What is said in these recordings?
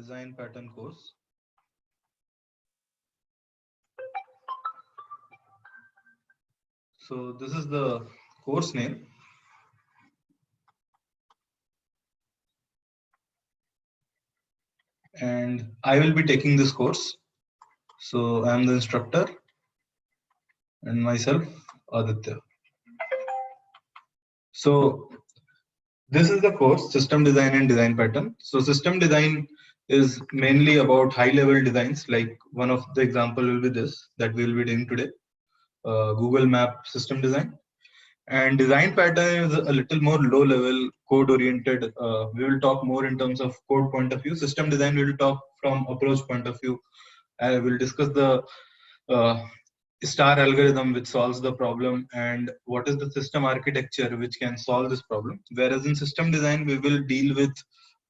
Design pattern course. So this is the course name. And I will be taking this course. So I am the instructor and myself, Aditya. So this is the course, System Design and Design Pattern. So system design is mainly about high level designs. Like one of the example will be this that we will be doing today, Google Map system design. And design pattern is a little more low level code oriented. We will talk more in terms of code point of view. System design we will talk from approach point of view. I will discuss the uh, star algorithm which solves the problem and what is the system architecture which can solve this problem. Whereas in system design we will deal with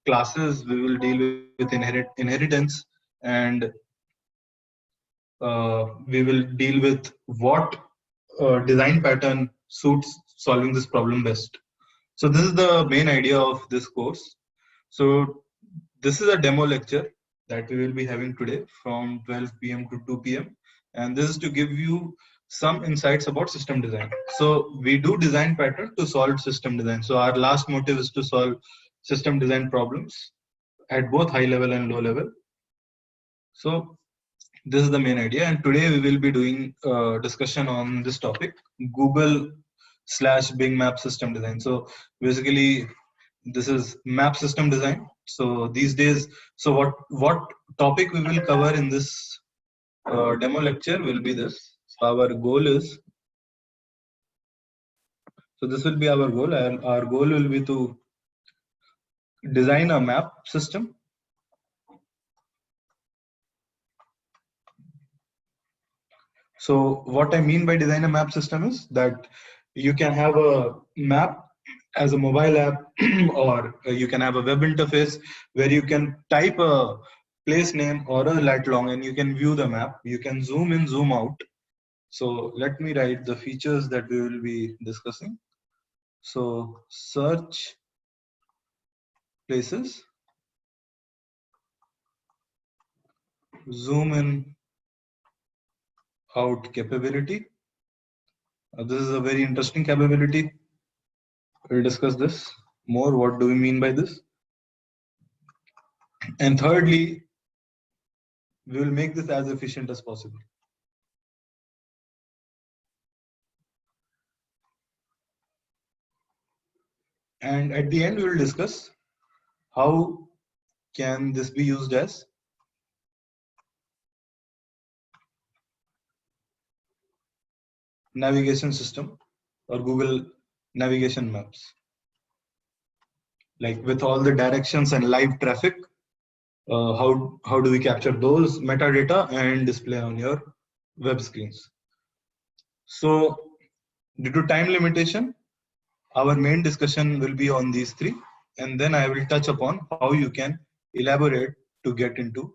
classes, we will deal with inheritance, and we will deal with what design pattern suits solving this problem best. So this is the main idea of this course. So this is a demo lecture that we will be having today from 12 p.m. to 2 p.m. And this is to give you some insights about system design. So we do design pattern to solve system design. So our last motive is to solve system design problems at both high level and low level. So this is the main idea, and today we will be doing a discussion on this topic, Google/Bing Map system design. So basically this is map system design. So these days, so what topic we will cover in this demo lecture will be this. So our goal is, so this will be our goal, and our goal will be to design a map system. So what I mean by design a map system is that you can have a map as a mobile app or you can have a web interface where you can type a place name or a lat long and you can view the map. You can zoom in, zoom out. So let me write the features that we will be discussing. So search places, zoom in out capability. This is a very interesting capability. We'll discuss this more. What do we mean by this? And thirdly, we will make this as efficient as possible. And at the end, we will discuss how can this be used as navigation system or Google navigation maps. Like with all the directions and live traffic, how do we capture those metadata and display on your web screens? So due to time limitation, our main discussion will be on these three, and then I will touch upon how you can elaborate to get into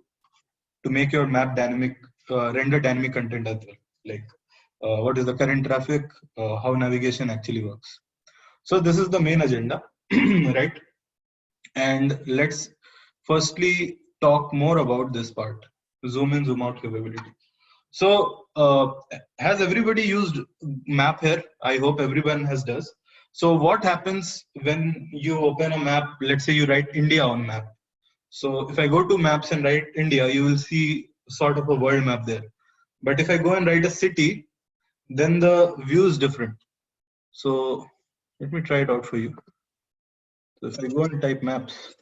to make your map dynamic, render dynamic content as well. Like what is the current traffic, how navigation actually works. So this is the main agenda, right? And let's firstly talk more about this part, zoom in, zoom out capability. So has everybody used map here? I hope everyone has does. So what happens when you open a map, let's say you write India on map. So if I go to maps and write India, you will see sort of a world map there. But if I go and write a city, then the view is different. So let me try it out for you. So if I go and type maps,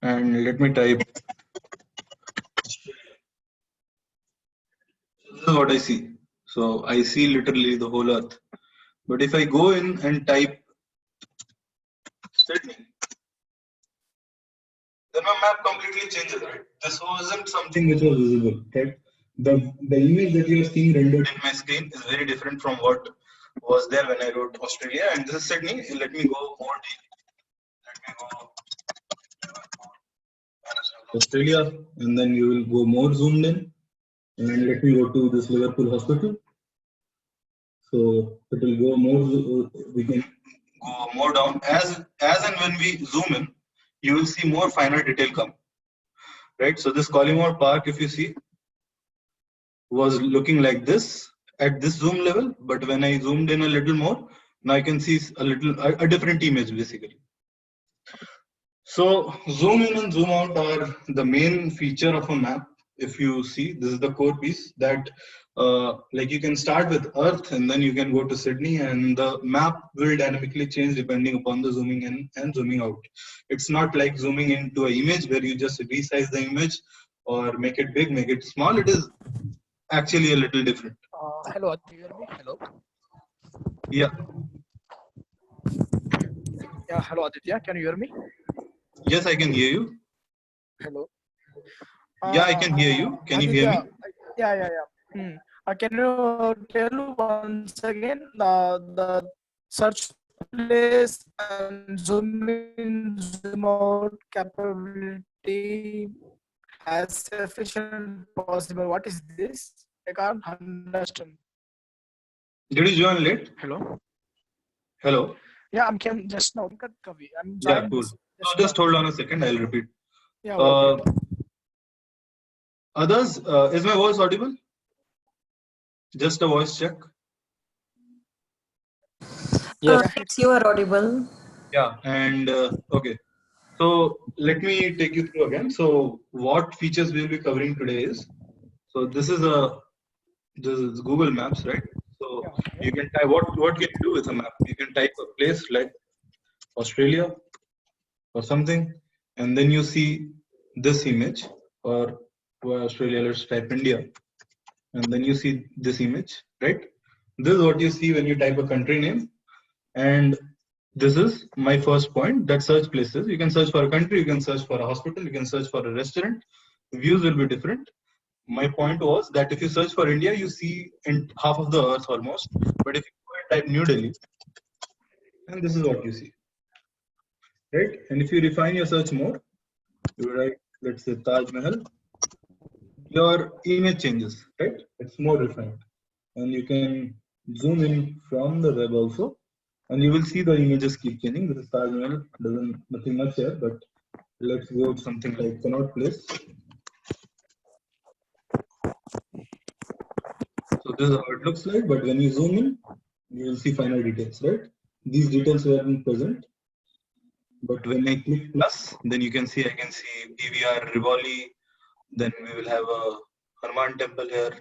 and let me type, this is what I see. So I see literally the whole earth. But if I go in and type Sydney, then my map completely changes, right? This wasn't something which was visible, right? The image that you are seeing rendered in my screen is very different from what was there when I wrote Australia, and this is Sydney. Let me go more deep. Let me go Australia, and then you will go more zoomed in, and let me go to this Liverpool hospital. So it will go more. We can go more down as and when we zoom in. you will see more finer detail come, right? So this Collymore Park, if you see, was looking like this at this zoom level, but when I zoomed in a little more, now I can see a different image basically. So zoom in and zoom out are the main feature of a map. If you see, this is the core piece that like you can start with Earth and then you can go to Sydney, and the map will dynamically change depending upon the zooming in and zooming out. It's not like zooming into an image where you just resize the image or make it big, make it small. It is actually a little different. Hello, do you hear me? Hello. Yeah. Yeah, hello Aditya, can you hear me? Yes, I can hear you. Hello. Yeah, I can hear you. Can you hear me? Yeah. Can you tell once again the search place and zoom in, zoom out capability as sufficient possible? What is this? I can't understand. Did you join late? Hello. Hello. Yeah, I'm came just now. I'm Yeah, joined cool. this. So just hold on a second. I'll repeat. Yeah, okay. Others, is my voice audible? Just a voice check. Yes, you are audible. Yeah, and okay. So let me take you through again. So what features we'll be covering today is, so this is Google Maps, right? So you can type what can you do with a map? You can type a place like Australia or something, and then you see this image, or for Australia, let's type India, and then you see this image, right? This is what you see when you type a country name. And this is my first point, that search places. You can search for a country, you can search for a hospital, you can search for a restaurant. Views will be different. My point was that if you search for India, you see in half of the earth almost. But if you go and type New Delhi, and this is what you see, right? And if you refine your search more, you write, let's say Taj Mahal, your image changes, right? It's more refined. And you can zoom in from the web also, and you will see the images keep changing. This is Taj Mahal, nothing much here, but let's go to something like Connaught Place. So this is how it looks like, but when you zoom in, you will see finer details, right? These details weren't present, but when I click plus, then you can see, I can see PVR Rivoli, then we will have a Hanuman temple here.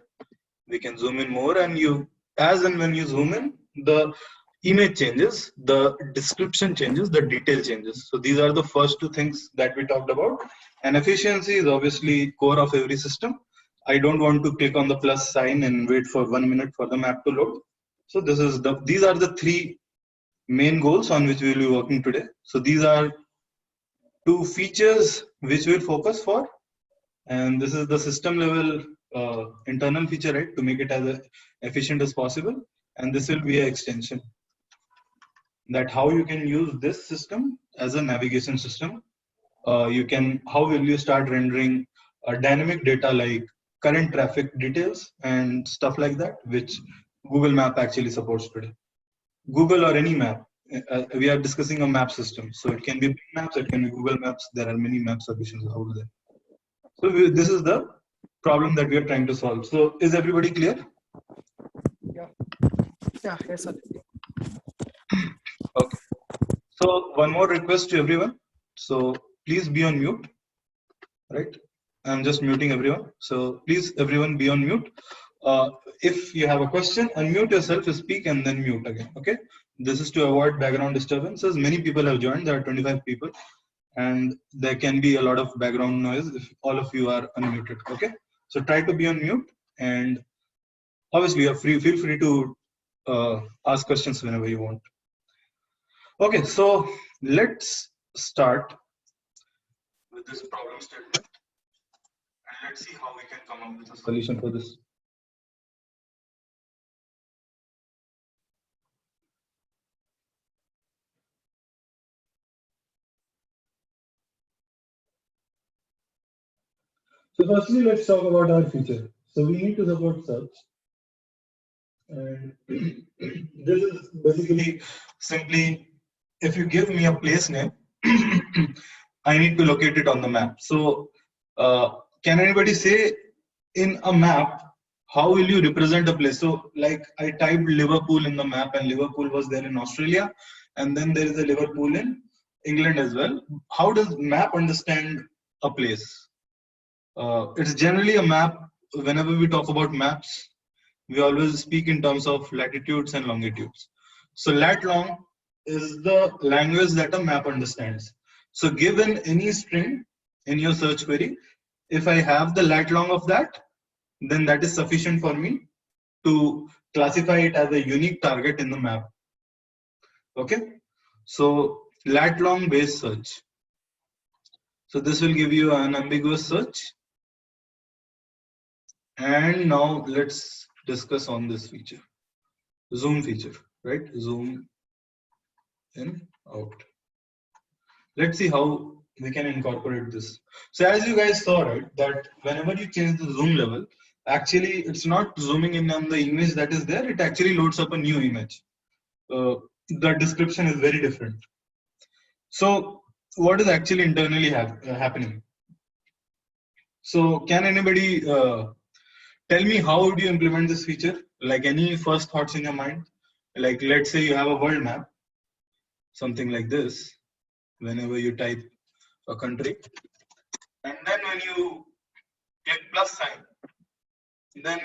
We can zoom in more, and as and when you zoom in, the image changes, the description changes, the detail changes. So these are the first two things that we talked about. And efficiency is obviously core of every system. I don't want to click on the plus sign and wait for 1 minute for the map to load. So these are the three main goals on which we will be working today. So these are two features which we'll focus for, and this is the system level internal feature, right, to make it as efficient as possible. And this will be an extension, that how you can use this system as a navigation system. How will you start rendering dynamic data like current traffic details and stuff like that, which Google Map actually supports today. Google or any map. We are discussing a map system, so it can be Bing Maps, it can be Google Maps. There are many map solutions out there. So this is the problem that we are trying to solve. So is everybody clear? Yeah. Yes, sir. Okay. So one more request to everyone. So please be on mute, right? I'm just muting everyone. So please, everyone, be on mute. If you have a question, unmute yourself, speak, and then mute again. Okay. This is to avoid background disturbances. Many people have joined. There are 25 people, and there can be a lot of background noise if all of you are unmuted. Okay. So try to be on mute, and obviously you're feel free to ask questions whenever you want. Okay, so let's start with this problem statement, and let's see how we can come up with a solution for this. So firstly, let's talk about our feature. So we need to support search. And this is basically simply, if you give me a place name, I need to locate it on the map. So can anybody say in a map, how will you represent a place? So like I typed Liverpool in the map and Liverpool was there in Australia, and then there is a Liverpool in England as well. How does map understand a place? It's generally a map. Whenever we talk about maps, we always speak in terms of latitudes and longitudes. So lat long is the language that a map understands. So given any string in your search query, if I have the lat long of that, then that is sufficient for me to classify it as a unique target in the map. Okay, so lat long based search. So this will give you an ambiguous search. And now let's discuss on this feature, zoom feature, right? Zoom in, out. Let's see how we can incorporate this. So as you guys saw, right, that whenever you change the zoom level, actually it's not zooming in on the image that is there, it actually loads up a new image. The description is very different. So what is actually internally happening? So can anybody tell me how would you implement this feature? Like any first thoughts in your mind? Like let's say you have a world map, something like this, whenever you type a country, and then when you click plus sign, then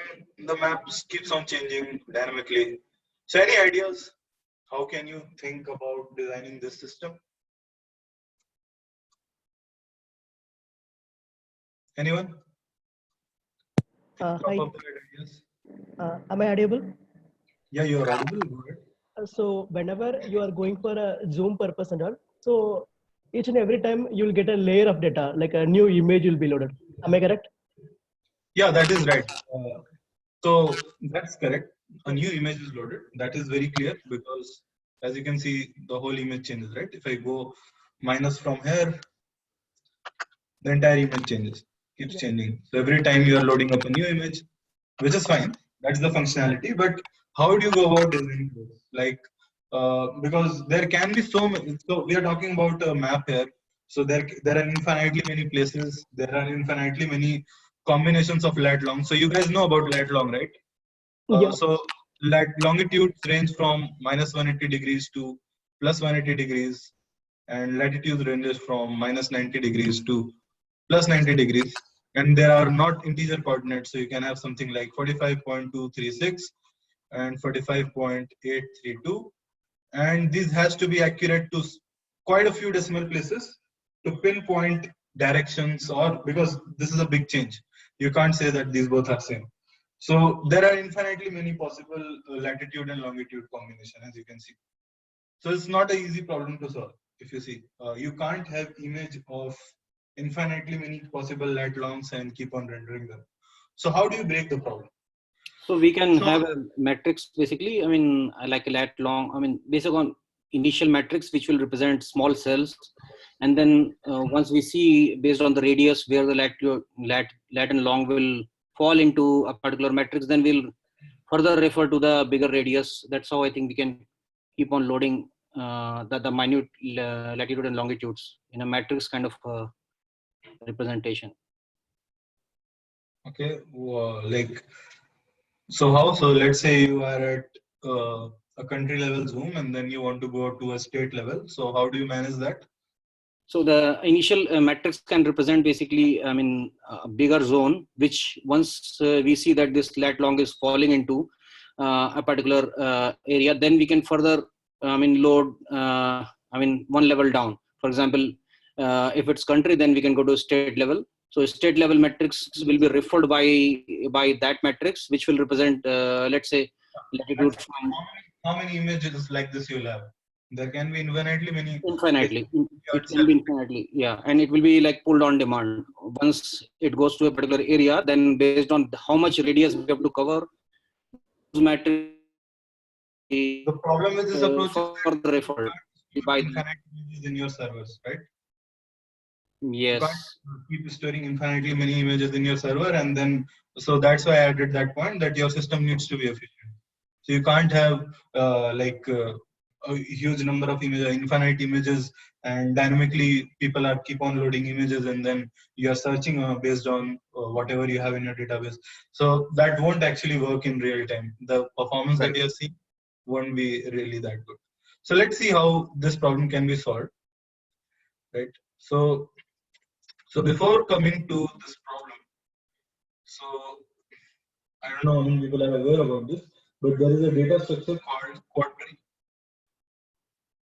the map keeps on changing dynamically. So any ideas? How can you think about designing this system? Anyone? Hi, Ideas? am I audible? Yeah, you are audible. Go ahead. So whenever you are going for a zoom purpose and all, so each and every time you will get a layer of data, like a new image will be loaded. Am I correct? Yeah, that is right. So that's correct. A new image is loaded. That is very clear because as you can see, the whole image changes, right? If I go minus from here, the entire image changes, keeps changing. So every time you are loading up a new image, which is fine. That's the functionality. But how do you go about designing this? Like, because there can be so many. So we are talking about a map here. So there are infinitely many places. There are infinitely many combinations of lat long. So you guys know about lat long, right? Yeah. So longitudes range from minus 180 degrees to plus 180 degrees, and latitude ranges from minus 90 degrees to plus 90 degrees. And there are not integer coordinates, so you can have something like 45.236 and 45.832. And this has to be accurate to quite a few decimal places to pinpoint directions, or because this is a big change, you can't say that these both are same. So there are infinitely many possible latitude and longitude combination, as you can see. So it's not an easy problem to solve. If you see, you can't have image of infinitely many possible lat longs and keep on rendering them. So how do you break the problem? So we can have a matrix basically, I mean, like a lat long, I mean, based on initial matrix, which will represent small cells. And then once we see based on the radius where the lat and long will fall into a particular matrix, then we'll further refer to the bigger radius. That's how I think we can keep on loading the minute latitude and longitudes in a matrix kind of representation. Okay, like, so how? So let's say you are at a country level zoom and then you want to go to a state level. So how do you manage that? So the initial matrix can represent basically, I mean, a bigger zone, which once we see that this lat long is falling into a particular area, then we can further, I mean, load, I mean, one level down. For example, if it's country, then we can go to state level. So state level matrix will be referred by that matrix, which will represent, let's say, latitude from. How many images like this you'll have? There can be infinitely many. Infinitely. It can be infinitely, yeah. And it will be like pulled on demand. Once it goes to a particular area, then based on how much radius we have to cover, matrix. The problem with this approach is that referred by infinite images in your servers, right? Yes. You can't keep storing infinitely many images in your server, and then so that's why I added that point that your system needs to be efficient. So you can't have a huge number of images, infinite images, and dynamically people are keep on loading images, and then you are searching based on whatever you have in your database. So that won't actually work in real time. The performance that you're seeing won't be really that good. So let's see how this problem can be solved, right? So before coming to this problem, so I don't know how many people are aware about this, but there is a data structure called quad tree.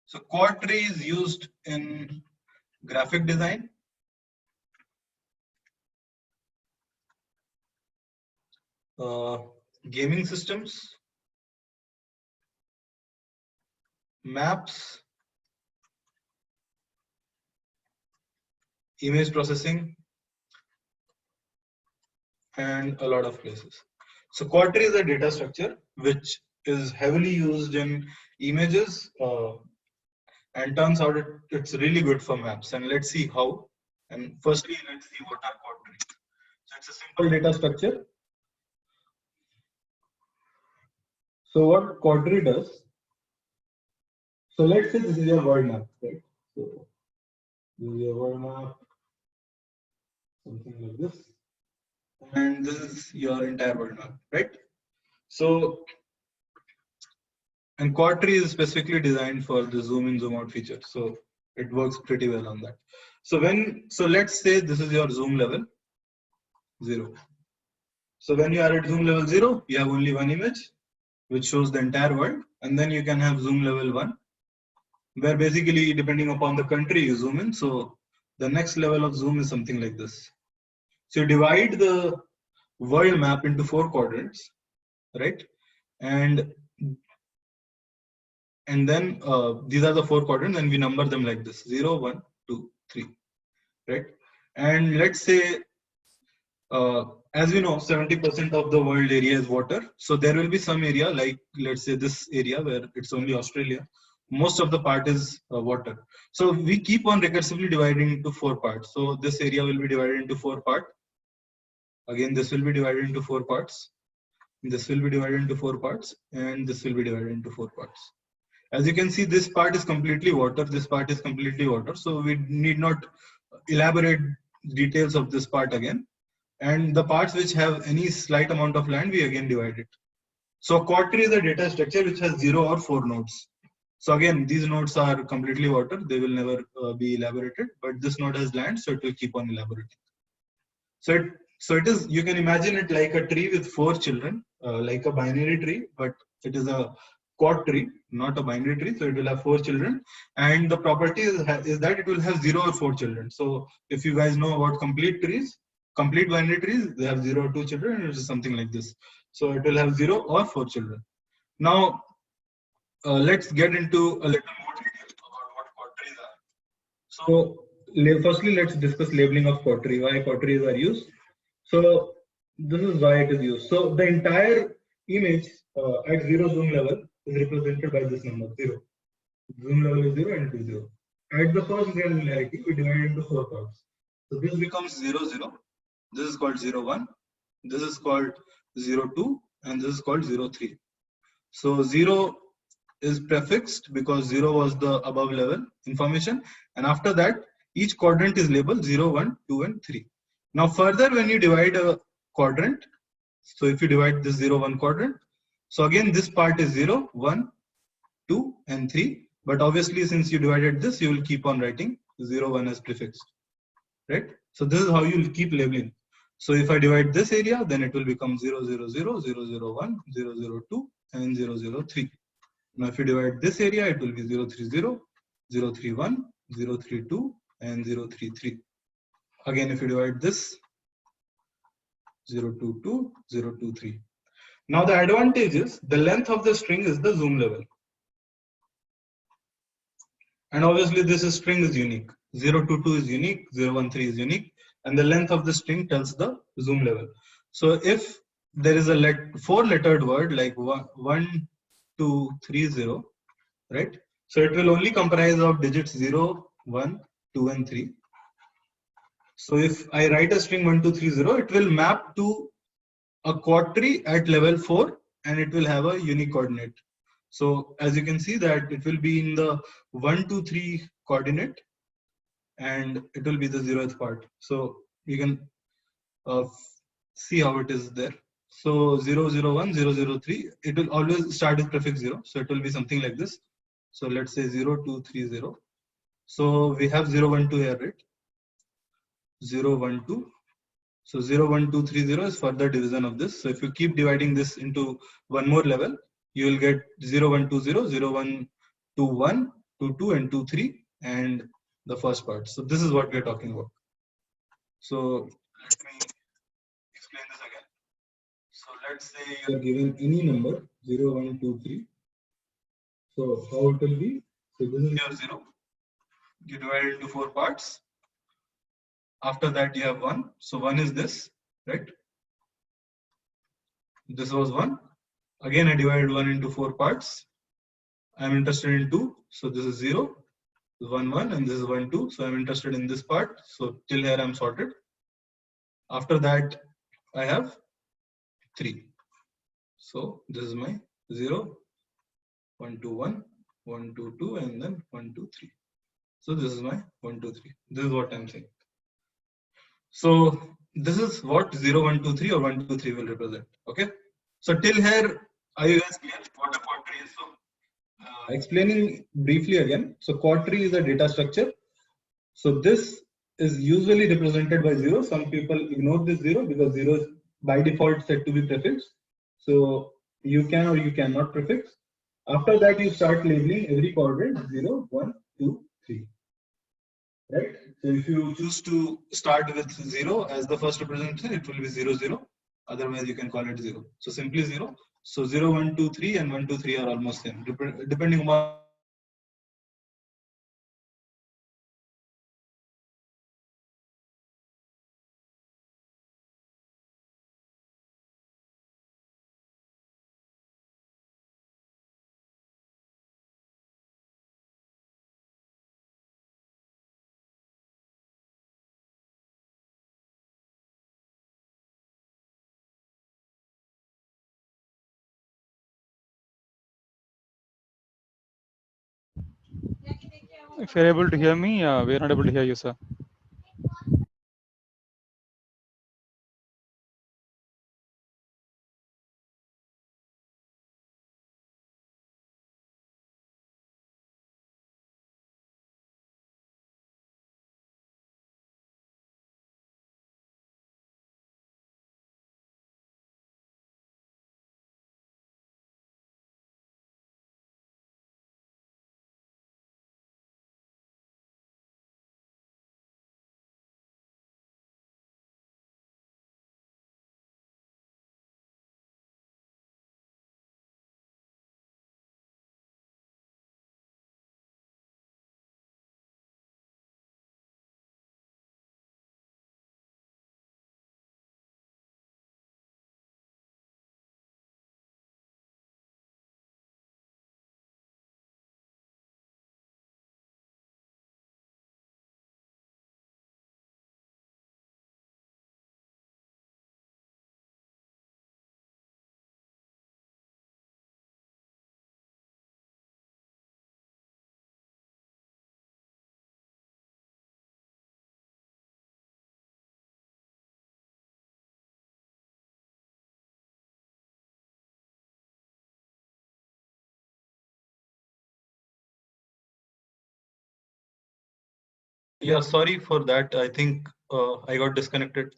So quad tree is used in graphic design, gaming systems, maps, image processing, and a lot of places. So quad tree is a data structure which is heavily used in images, and turns out it's really good for maps. And let's see how. And firstly, let's see what are quad trees. So it's a simple data structure. So what quad tree does? So let's say this is your world map, right? So this is your world map, something like this, and this is your entire world map, right? So, and quad tree is specifically designed for the zoom in, zoom out feature, so it works pretty well on that. So let's say this is your zoom level 0. So when you are at zoom level 0, you have only one image which shows the entire world, and then you can have zoom level 1, where basically depending upon the country you zoom in. So the next level of zoom is something like this. So you divide the world map into 4 quadrants, right? And then these are the 4 quadrants, and we number them like this: 0, 1, 2, 3, right? And let's say, as we know, 70% of the world area is water. So there will be some area, like let's say this area where it's only Australia. Most of the part is water. So we keep on recursively dividing into 4 parts. So this area will be divided into 4 parts. Again, this will be divided into 4 parts. This will be divided into 4 parts, and this will be divided into 4 parts. As you can see, this part is completely water. This part is completely water. So we need not elaborate details of this part again. And the parts which have any slight amount of land, we again divide it. So a quad tree is a data structure which has 0 or 4 nodes. So again, these nodes are completely water. They will never be elaborated, but this node has land, so it will keep on elaborating. So it is, you can imagine it like a tree with 4 children, like a binary tree, but it is a quad tree, not a binary tree. So it will have 4 children, and the property is that it will have 0 or 4 children. So if you guys know about complete trees, complete binary trees, they have 0 or 2 children, and it is something like this. So it will have 0 or 4 children. Now let's get into a little more detail about what quad trees are. So firstly, let's discuss labeling of quad tree, why quad trees are used. So this is why it is used. So the entire image at 0 zoom level is represented by this number 0. Zoom level is 0 and it is 0. At the first granularity, we divide into 4 parts. So this becomes 0, 0. This is called 0, 1. This is called 0, 2. And this is called 0, 3. So 0 is prefixed because 0 was the above level information. And after that, each quadrant is labeled 0, 1, 2, and 3. Now further, when you divide a quadrant, so if you divide this 0, 1 quadrant, so again this part is 0, 1, 2, and 3. But obviously, since you divided this, you will keep on writing 0, 1 as prefixed, right? So this is how you will keep labeling. So if I divide this area, then it will become 0, 0, 0, 0, 0, 1, 0, 0, 2, and 0, 0, 3. Now if you divide this area, it will be 0, 3, 0, 0, 3, 1, 0, 3, 2, and 0, 3, 3. Again, if you divide this, 0, 2, 2, 0, 2, 3. Now the advantage is the length of the string is the zoom level. And obviously this string is unique. 0, 2, 2 is unique, 0, 1, 3 is unique, and the length of the string tells the zoom level. So if there is a 4-lettered word like 1, 2, 3, 0, right? So it will only comprise of digits 0, 1, 2, and 3. So if I write a string 1, 2, 3, 0, it will map to a quad tree at level 4, and it will have a unique coordinate. So as you can see that it will be in the 1, 2, 3 coordinate, and it will be the 0th part. So you can see how it is there. So 0, 0, 1, 0, 0, 3, it will always start with prefix 0. So it will be something like this. So let's say 0, 2, 3, 0. So we have 0, 1, 2 here, right? 0, 1, 2. So 0, 1, 2, 3, 0 is further division of this. So if you keep dividing this into one more level, you will get 0, 1, 2, 0, 0, 1, 2, 1, 2, 2, and 2, 3, and the first part. So this is what we are talking about. So let me explain this again. So let's say you are given any number 0, 1, 2, 3. So how it will be? So this is your 0. You divide it into 4 parts. After that you have 1. So 1 is this, right? This was 1. Again I divided 1 into 4 parts. I'm interested in 2. So this is 0, 1, 1, and this is 1, 2. So I'm interested in this part. So till here I'm sorted. After that I have 3. So this is my 0, 1, 2, 1, 1, 2, 2, and then 1, 2, 3. So this is my 1, 2, 3. This is what I'm saying. So this is what 0, 1, 2, 3 or 1, 2, 3 will represent. Okay. So till here, are you guys clear what a quad tree is? So explaining briefly again. So quad tree is a data structure. So this is usually represented by 0. Some people ignore this 0 because 0 is by default set to be prefix. So you can or you cannot prefix. After that, you start labeling every coordinate 0, 1, 2, 3. Right? So if you choose to start with 0 as the first representation, it will be 0, 0. Otherwise, you can call it 0. So simply 0. So 0, 1, 2, 3 and 1, 2, 3 are almost same, depending on If you're able to hear me, we're not able to hear you, sir. Yeah, sorry for that. I think I got disconnected.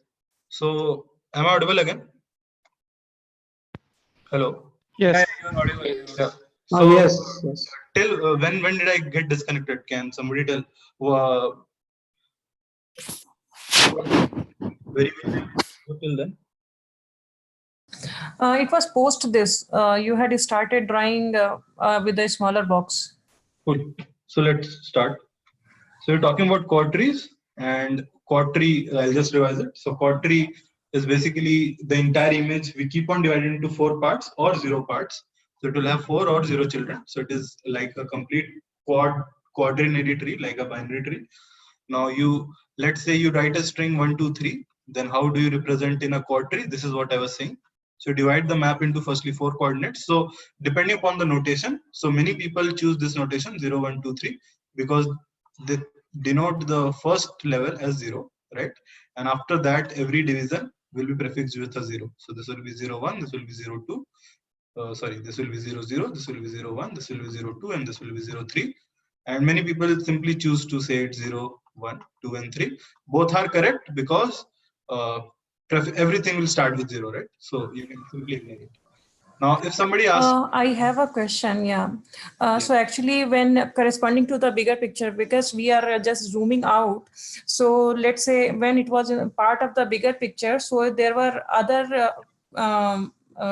So, am I audible again? Hello. Yes. Yeah. So, yes. till when did I get disconnected? Can somebody tell? Very well. Till then. It was post this. You had started drawing with a smaller box. Cool. So let's start. So you're talking about quad trees, and quad tree, I'll just revise it. So quad tree is basically the entire image. We keep on dividing into 4 parts or 0 parts. So it will have 4 or 0 children. So it is like a complete quadrinary tree, like a binary tree. Now let's say you write a string 1, 2, 3. Then how do you represent in a quad tree? This is what I was saying. So divide the map into firstly 4 coordinates. So depending upon the notation, so many people choose this notation 0, 1, 2, 3 because they denote the first level as 0, right? And after that, every division will be prefixed with a 0. So this will be 0, 1, this will be 0, 2. This will be 0, 0, this will be 0, 1, this will be 0, 2, and this will be 0, 3. And many people simply choose to say it 0, 1, 2, and 3. Both are correct because everything will start with 0, right? So you can simply ignore it. Now, if somebody asks, I have a question. Yeah. So actually, when corresponding to the bigger picture, because we are just zooming out. So let's say when it was a part of the bigger picture, so there were other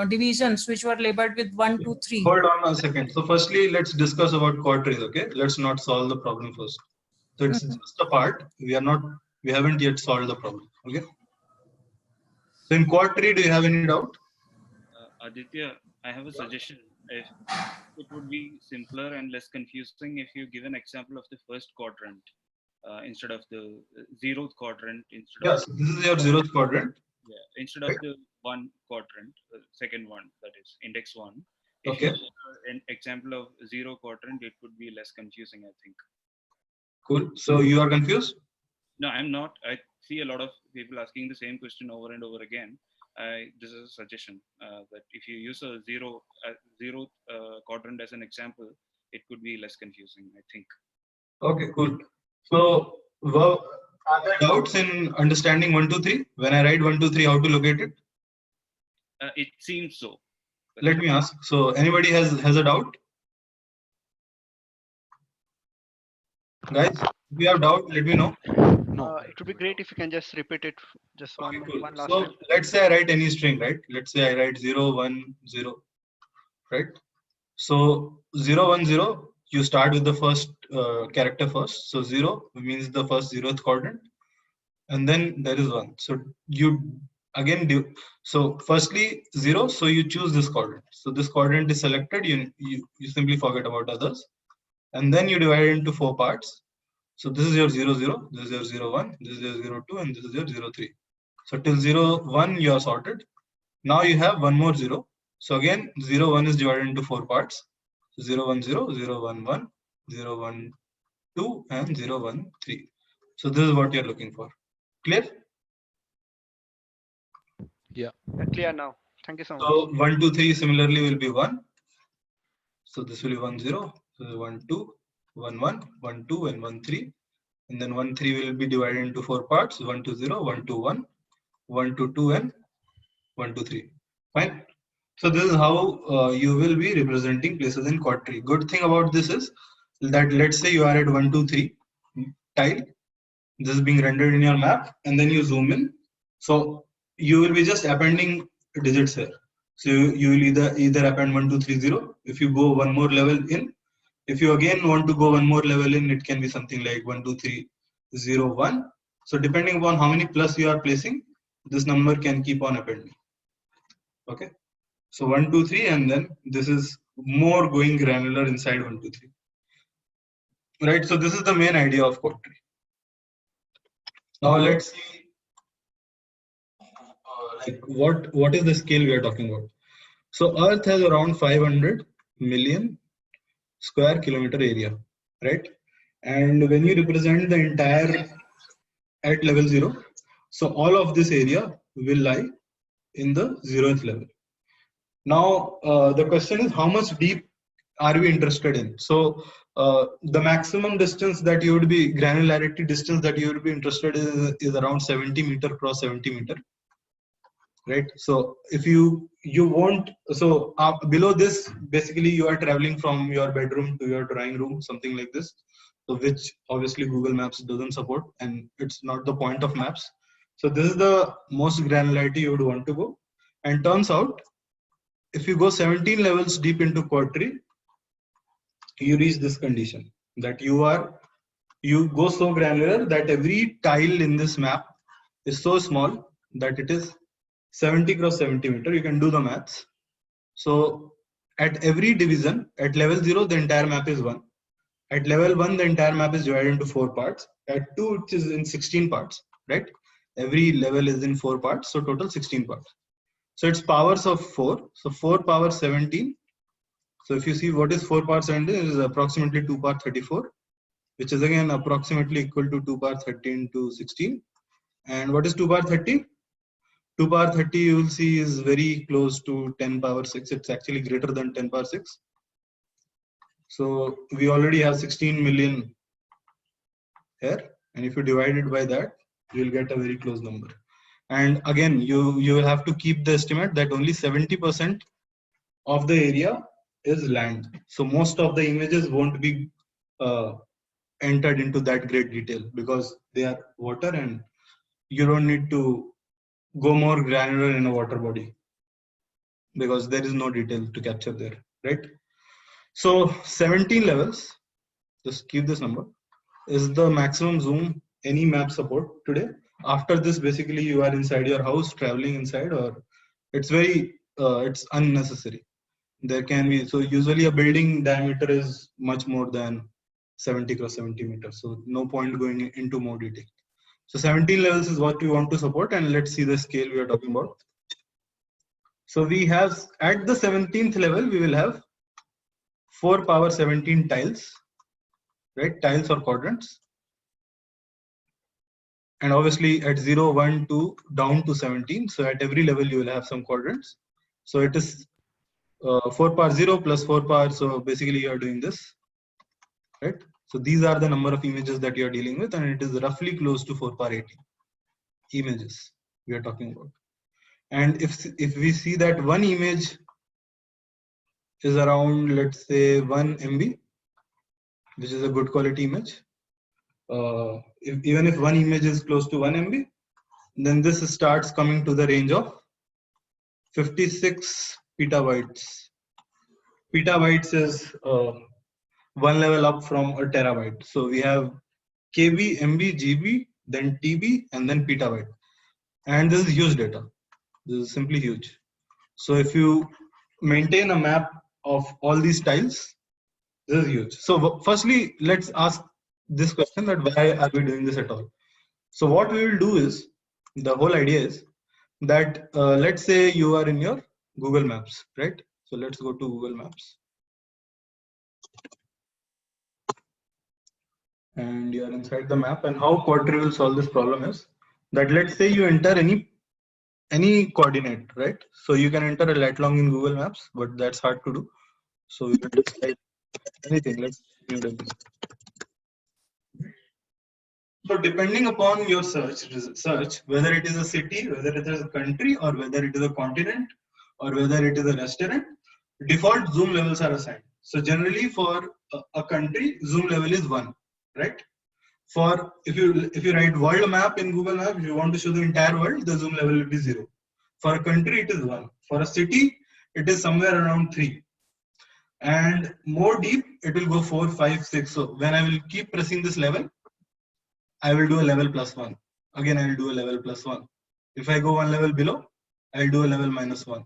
divisions which were labeled with 1, 2, 3. hold on a second. So firstly, let's discuss about quad trees. Okay, let's not solve the problem first. So it's just a part. We haven't yet solved the problem. Okay. So in quad tree, do you have any doubt? Aditya, I have a suggestion. If it would be simpler and less confusing if you give an example of the first quadrant instead of the 0th quadrant. Yes, this is your 0th quadrant. Yeah, instead of the 1 quadrant, second one, that is index 1. If Okay. you give an example of 0 quadrant, it would be less confusing, I think. Cool. So you are confused? No, I'm not. I see a lot of people asking the same question over and over again. This is a suggestion that if you use a 0th quadrant as an example, it could be less confusing, I think. Okay, cool. So, are there doubts in understanding 1, 2, 3? When I write 1, 2, 3, how to locate it? It seems so. Let me ask. So, anybody has a doubt? Guys, if you have doubt, let me know. It would be great if you can just repeat it just Okay, one cool. last So, time. let's say I write any string, right? Let's say I write 0, 1, 0, right? So, 0, 1, 0, you start with the first character first. So, 0 means the first 0th quadrant. And then there is 1. So, you again do. So, firstly, 0. So, you choose this quadrant. So, this quadrant is selected. You simply forget about others. And then you divide it into 4 parts. So this is your 0, 0, this is your 0, 1, this is your 0, 2, and this is your 0, 3. So till 0, 1, you are sorted. Now you have one more 0. So again, 0, 1 is divided into 4 parts. So 0, 1, 0, 0, 1, 1, 0, 1, 2, and 0, 1, 3. So this is what you're looking for. Clear? Yeah. Clear now. Thank you so much. So 1, 2, 3 similarly will be 1. So this will be 1, 0, so 1, 2, 1, 1, 1, 2, and 1, 3. And then 1, 3 will be divided into 4 parts. 1, 2, 0, 1, 2, 1, 1, 2, 2, and 1, 2, 3. Fine. So this is how you will be representing places in quad tree. Good thing about this is that let's say you are at 1, 2, 3 tile. This is being rendered in your map, and then you zoom in. So you will be just appending digits here. So you will either append 1, 2, 3, 0. If you go one more level in, if you again want to go one more level in, it can be something like 1, 2, 3, 0, 1. So depending upon how many plus you are placing, this number can keep on appending. Okay. So 1, 2, 3, and then this is more going granular inside 1, 2, 3. Right. So this is the main idea of quad tree. Now let's see like what is the scale we are talking about. So Earth has around 500 million square kilometer area, right? And when you represent the entire at level 0, so all of this area will lie in the 0th level. Now the question is, how much deep are we interested in? So the maximum distance that you would be, granularity distance that you would be interested in is around 70 meter cross 70 meter, right? So if you want, so below this, basically you are traveling from your bedroom to your drawing room, something like this. So which obviously Google Maps doesn't support, and it's not the point of maps. So this is the most granularity you would want to go. And turns out, if you go 17 levels deep into quad tree, you reach this condition that you go so granular that every tile in this map is so small that it is 70 cross 70 meter. You can do the maths. So at every division, at level 0, the entire map is 1. At level 1, the entire map is divided into 4 parts. At 2, it is in 16 parts, right? Every level is in 4 parts, so total 16 parts. So it's powers of 4. So 4 power 17. So if you see what is 4 power 17, it is approximately 2 power 34, which is again approximately equal to 2 power 13 to 16. And what is 2 power 30? 2 power 30 you will see is very close to 10 power 6. It's actually greater than 10 power 6. So we already have 16 million here. And if you divide it by that, you will get a very close number. And again, you will have to keep the estimate that only 70% of the area is land. So most of the images won't be entered into that great detail because they are water and you don't need to go more granular in a water body because there is no detail to capture there, right? So 17 levels, just keep this number, is the maximum zoom any map support today. After this, basically you are inside your house traveling inside, or it's very it's unnecessary. There can be, so usually a building diameter is much more than 70 cross 70 meters, so no point going into more detail. So 17 levels is what we want to support, and let's see the scale we are talking about. So we have at the 17th level we will have 4 power 17 tiles, right? Tiles or quadrants. And obviously at 0, 1, 2 down to 17. So at every level you will have some quadrants. So it is 4 power 0 plus 4 power. So basically you are doing this, right? So these are the number of images that you are dealing with, and it is roughly close to 4 power 18 images we are talking about. And if we see that one image is around, let's say 1 MB, which is a good quality image. Even if one image is close to 1 MB, then this starts coming to the range of 56 petabytes. Petabytes is one level up from a terabyte. So we have KB, MB, GB, then TB, and then petabyte. And this is huge data. This is simply huge. So if you maintain a map of all these tiles, this is huge. So firstly, let's ask this question, that why are we doing this at all? So what we will do is, the whole idea is that let's say you are in your Google Maps, right? So let's go to Google Maps. And you are inside the map, and how Quadri will solve this problem is that let's say you enter any coordinate, right? So you can enter a lat long in Google Maps, but that's hard to do. So you can just type anything. Let's do this. So depending upon your search, whether it is a city, whether it is a country, or whether it is a continent, or whether it is a restaurant, default zoom levels are assigned. So generally for a country, zoom level is 1, right? For if you write world map in Google Maps, if you want to show the entire world, the zoom level will be 0. For a country, it is 1. For a city, it is somewhere around 3. And more deep, it will go 4, 5, 6. So when I will keep pressing this level, I will do a level plus 1. Again, I will do a level plus 1. If I go one level below, I will do a level minus 1.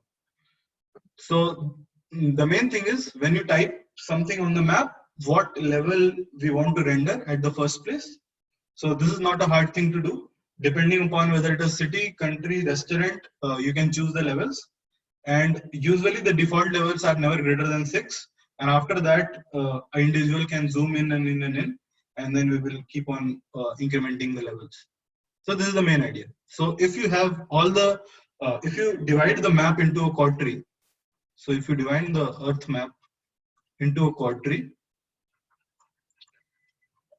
So the main thing is, when you type something on the map, what level we want to render at the first place. So this is not a hard thing to do. Depending upon whether it is city, country, restaurant, you can choose the levels. And usually the default levels are never greater than 6. And after that, an individual can zoom in and in and in. And then we will keep on incrementing the levels. So this is the main idea. So if you have all the, if you divide the map into a quad tree, so if you divide the Earth map into a quad tree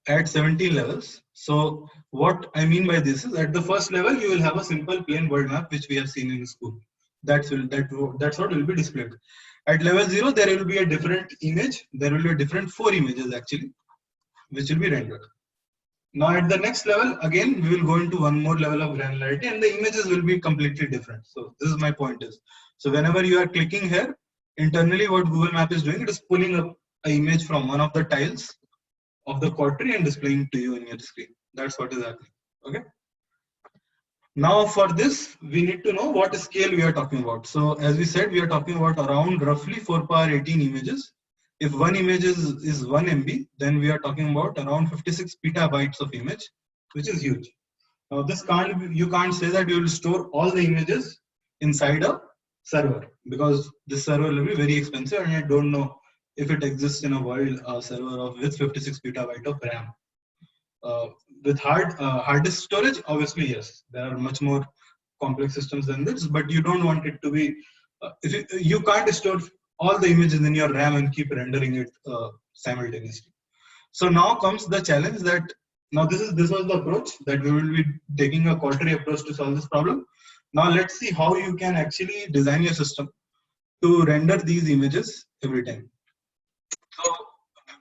at 17 levels. So what I mean by this is, at the first level, you will have a simple plain world map, which we have seen in school. That's what will be displayed. At level 0, there will be a different image. There will be a different 4 images actually, which will be rendered. Now at the next level, again, we will go into one more level of granularity, and the images will be completely different. So this is my point is, so whenever you are clicking here, internally what Google Map is doing, it is pulling up an image from one of the tiles of the quad tree and displaying to you in your screen. That's what is happening. Okay. Now for this, we need to know what scale we are talking about. So as we said, we are talking about around roughly 4 power 18 images. If one image is 1 MB, then we are talking about around 56 petabytes of image, which is huge. Now this you can't say that you will store all the images inside a server, because this server will be very expensive, and I don't know if it exists in a world server of with 56 petabyte of RAM. With hard disk storage, obviously yes, there are much more complex systems than this, but you don't want it to be. If you can't store all the images in your RAM and keep rendering it simultaneously. So now comes the challenge that now this was the approach that we will be taking a quadry approach to solve this problem. Now let's see how you can actually design your system to render these images every time. So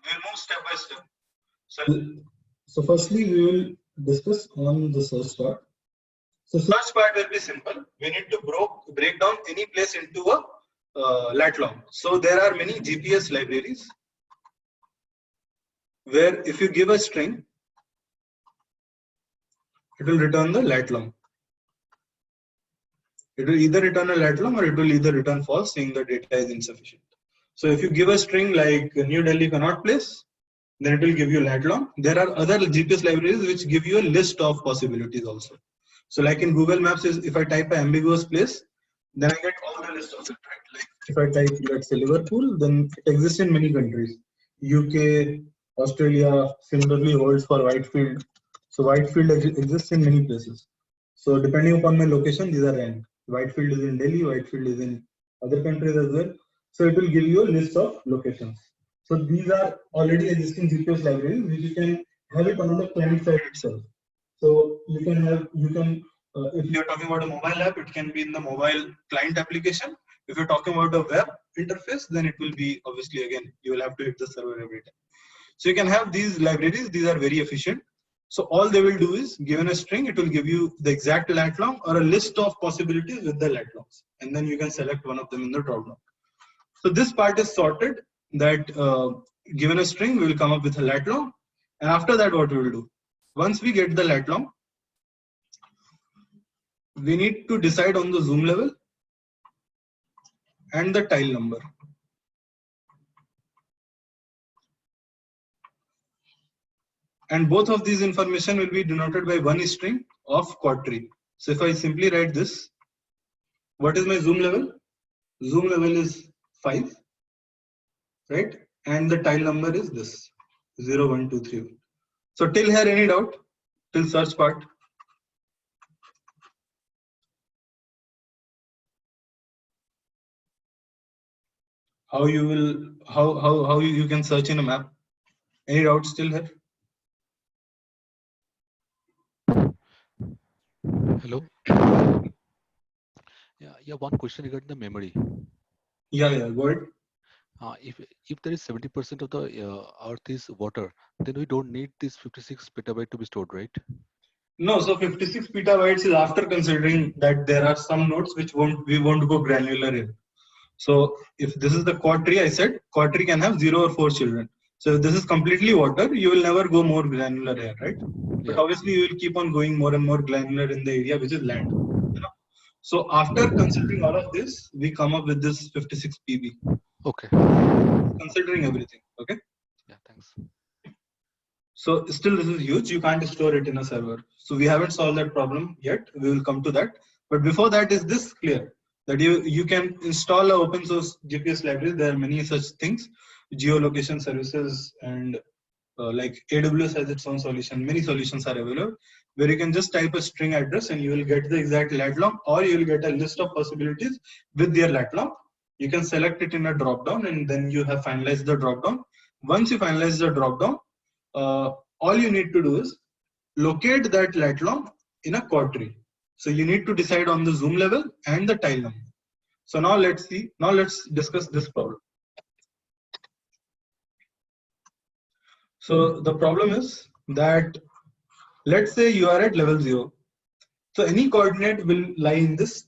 we'll move step by step. So firstly, we will discuss on the search part. So search part will be simple. We need to break down any place into a lat long. So there are many GPS libraries where if you give a string, it will return the lat long. It will either return a lat long or it will either return false, saying the data is insufficient. So if you give a string like New Delhi Connaught Place, then it will give you lat long. There are other GPS libraries which give you a list of possibilities also. So like in Google Maps, if I type an ambiguous place, then I get all the list of it, right? Like if I type, let's say Liverpool, then it exists in many countries. UK, Australia similarly holds for Whitefield. So Whitefield exists in many places. So depending upon my location, these are ranked. Whitefield is in Delhi, Whitefield is in other countries as well. So it will give you a list of locations. So these are already existing GPS libraries which you can have it on the client side itself. So you can have, if you're talking about a mobile app, it can be in the mobile client application. If you're talking about a web interface, then it will be obviously again, you will have to hit the server every time. So you can have these libraries, these are very efficient. So all they will do is, given a string, it will give you the exact lat long or a list of possibilities with the lat longs. And then you can select one of them in the dropdown. So this part is sorted that given a string, we will come up with a lat long. And after that, what we will do? Once we get the lat long, we need to decide on the zoom level and the tile number. And both of these information will be denoted by one string of quadry. So if I simply write this, what is my zoom level? Zoom level is 5, right? And the tile number is this 0, 1, 2, 3. So till here, any doubt? Till search part? How you will, how you can search in a map? Any doubts still here? Hello. Yeah, one question regarding the memory. Yeah, go ahead. If there is 70% of the Earth is water, then we don't need this 56 petabyte to be stored, right? No, so 56 petabytes is after considering that there are some nodes which we won't go granular in. So if this is the quadry, I said quadry can have 0 or 4 children. So if this is completely water, you will never go more granular here, right? But Yeah. obviously you will keep on going more and more granular in the area which is land. You know? So after considering all of this, we come up with this 56 PB. Okay. Considering everything, okay? Yeah, thanks. So still this is huge, you can't store it in a server. So we haven't solved that problem yet, we will come to that. But before that, is this clear? That you can install an open source GPS library, there are many such things, geolocation services and like AWS has its own solution, many solutions are available, where you can just type a string address and you will get the exact lat long, or you will get a list of possibilities with their lat long. You can select it in a drop down and then you have finalized the drop down. Once you finalize the drop down, all you need to do is locate that lat long in a quadry. So you need to decide on the zoom level and the tile number. So now let's see, now let's discuss this problem. So the problem is that let's say you are at level 0. So any coordinate will lie in this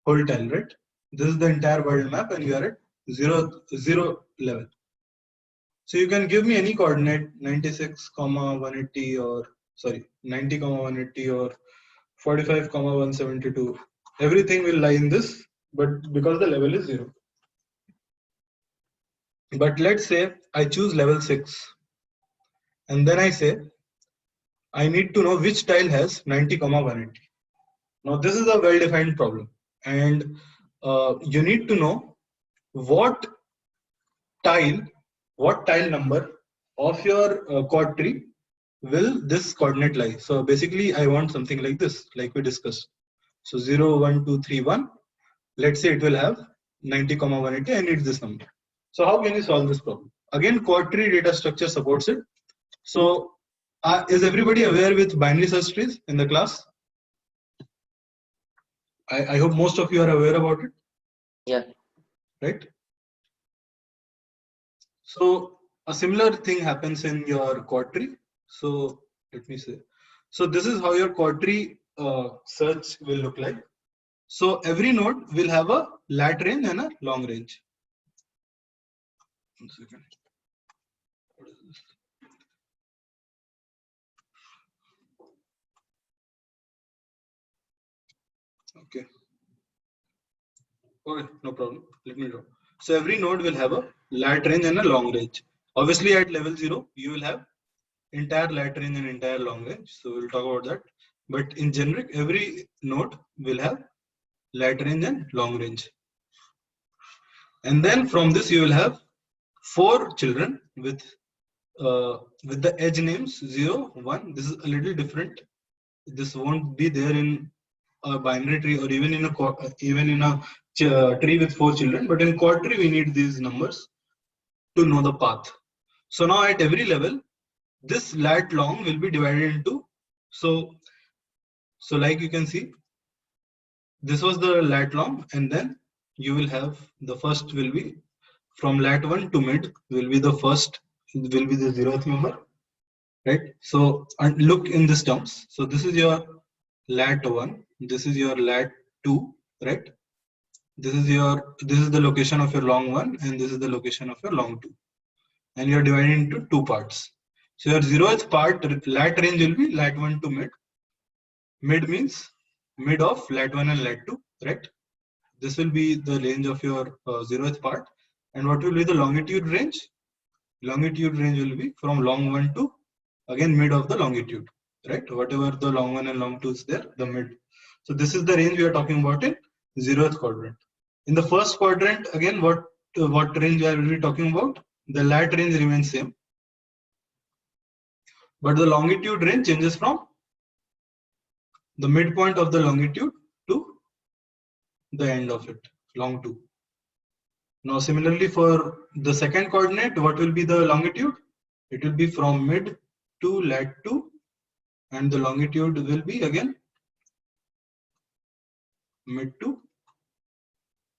whole tile, right? This is the entire world map and you are at 0 level. So you can give me any coordinate 96, 180 or sorry 90, 180 or 45, 172. Everything will lie in this, but because the level is 0. But let's say I choose level 6 and then I say I need to know which tile has 90, 180. Now this is a well-defined problem, and you need to know what tile number of your chord tree will this coordinate lie. So basically I want something like this, like we discussed. So 0, 1, 2, 3, 1. Let's say it will have 90, 180. I need this number. So how can you solve this problem? Again, chord tree data structure supports it. So is everybody aware with binary search trees in the class? I hope most of you are aware about it. Yeah. Right? So a similar thing happens in your chord tree. So let me say. So this is how your chord tree search will look like. So every node will have a lat range and a long range. 1 second. What is this? Okay. Okay, no problem. Let me draw. So every node will have a lat range and a long range. Obviously at level 0, you will have entire lat range and entire long range. So we'll talk about that. But in generic, every node will have lat range and long range. And then from this you will have 4 children with the edge names 0, 1. This is a little different. This won't be there in a binary tree or even in a tree with 4 children. But in chord tree we need these numbers to know the path. So now at every level, this lat long will be divided into. So like you can see, this was the lat long, and then you will have the first will be from lat 1 to mid will be the first, will be the 0th member, right? So and look in this terms. So this is your lat 1, this is your lat 2, right? This is the location of your long 1, and this is the location of your long 2, and you are divided into 2 parts. So your 0th part lat range will be lat 1 to mid. Mid means mid of lat 1 and lat 2, right? This will be the range of your 0th part. And what will be the longitude range? Longitude range will be from long 1 to again mid of the longitude, right? Whatever the long 1 and long 2 is there, the mid. So this is the range we are talking about in 0th quadrant. In the first quadrant, again, what range are we talking about? The lat range remains same, but the longitude range changes from the midpoint of the longitude to the end of it, long 2. Now similarly for the second coordinate, what will be the longitude? It will be from mid to lat 2, and the longitude will be again mid to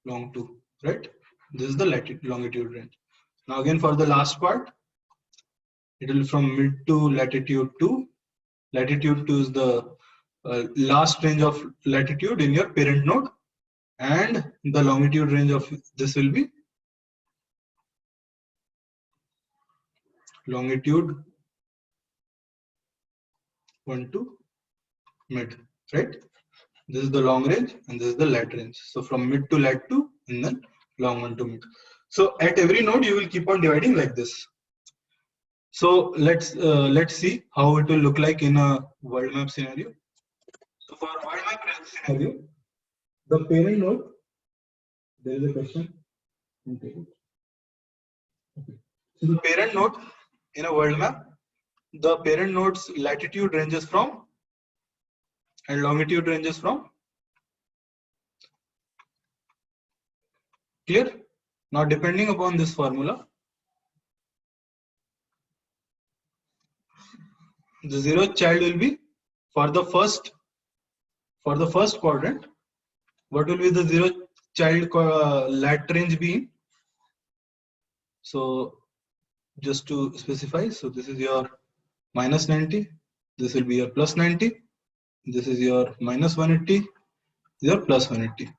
long 2, right? This is the longitude range. Now again for the last part, it will be from mid to latitude 2. Latitude 2 is the last range of latitude in your parent node, and the longitude range of this will be longitude 1 to mid, right? This is the long range and this is the lat range. So from mid to lat 2 and then long 1 to mid. So at every node you will keep on dividing like this. So let's see how it will look like in a world map scenario. So for world map scenario, the parent node, there is a question. Okay. So the parent node in a world map, the parent node's latitude ranges from and longitude ranges from. Clear? Now depending upon this formula, the 0th child will be for the first quadrant. What will be the 0th child lat range be? So just to specify, so this is your minus 90, this will be your plus 90, this is your minus 180, your plus 180.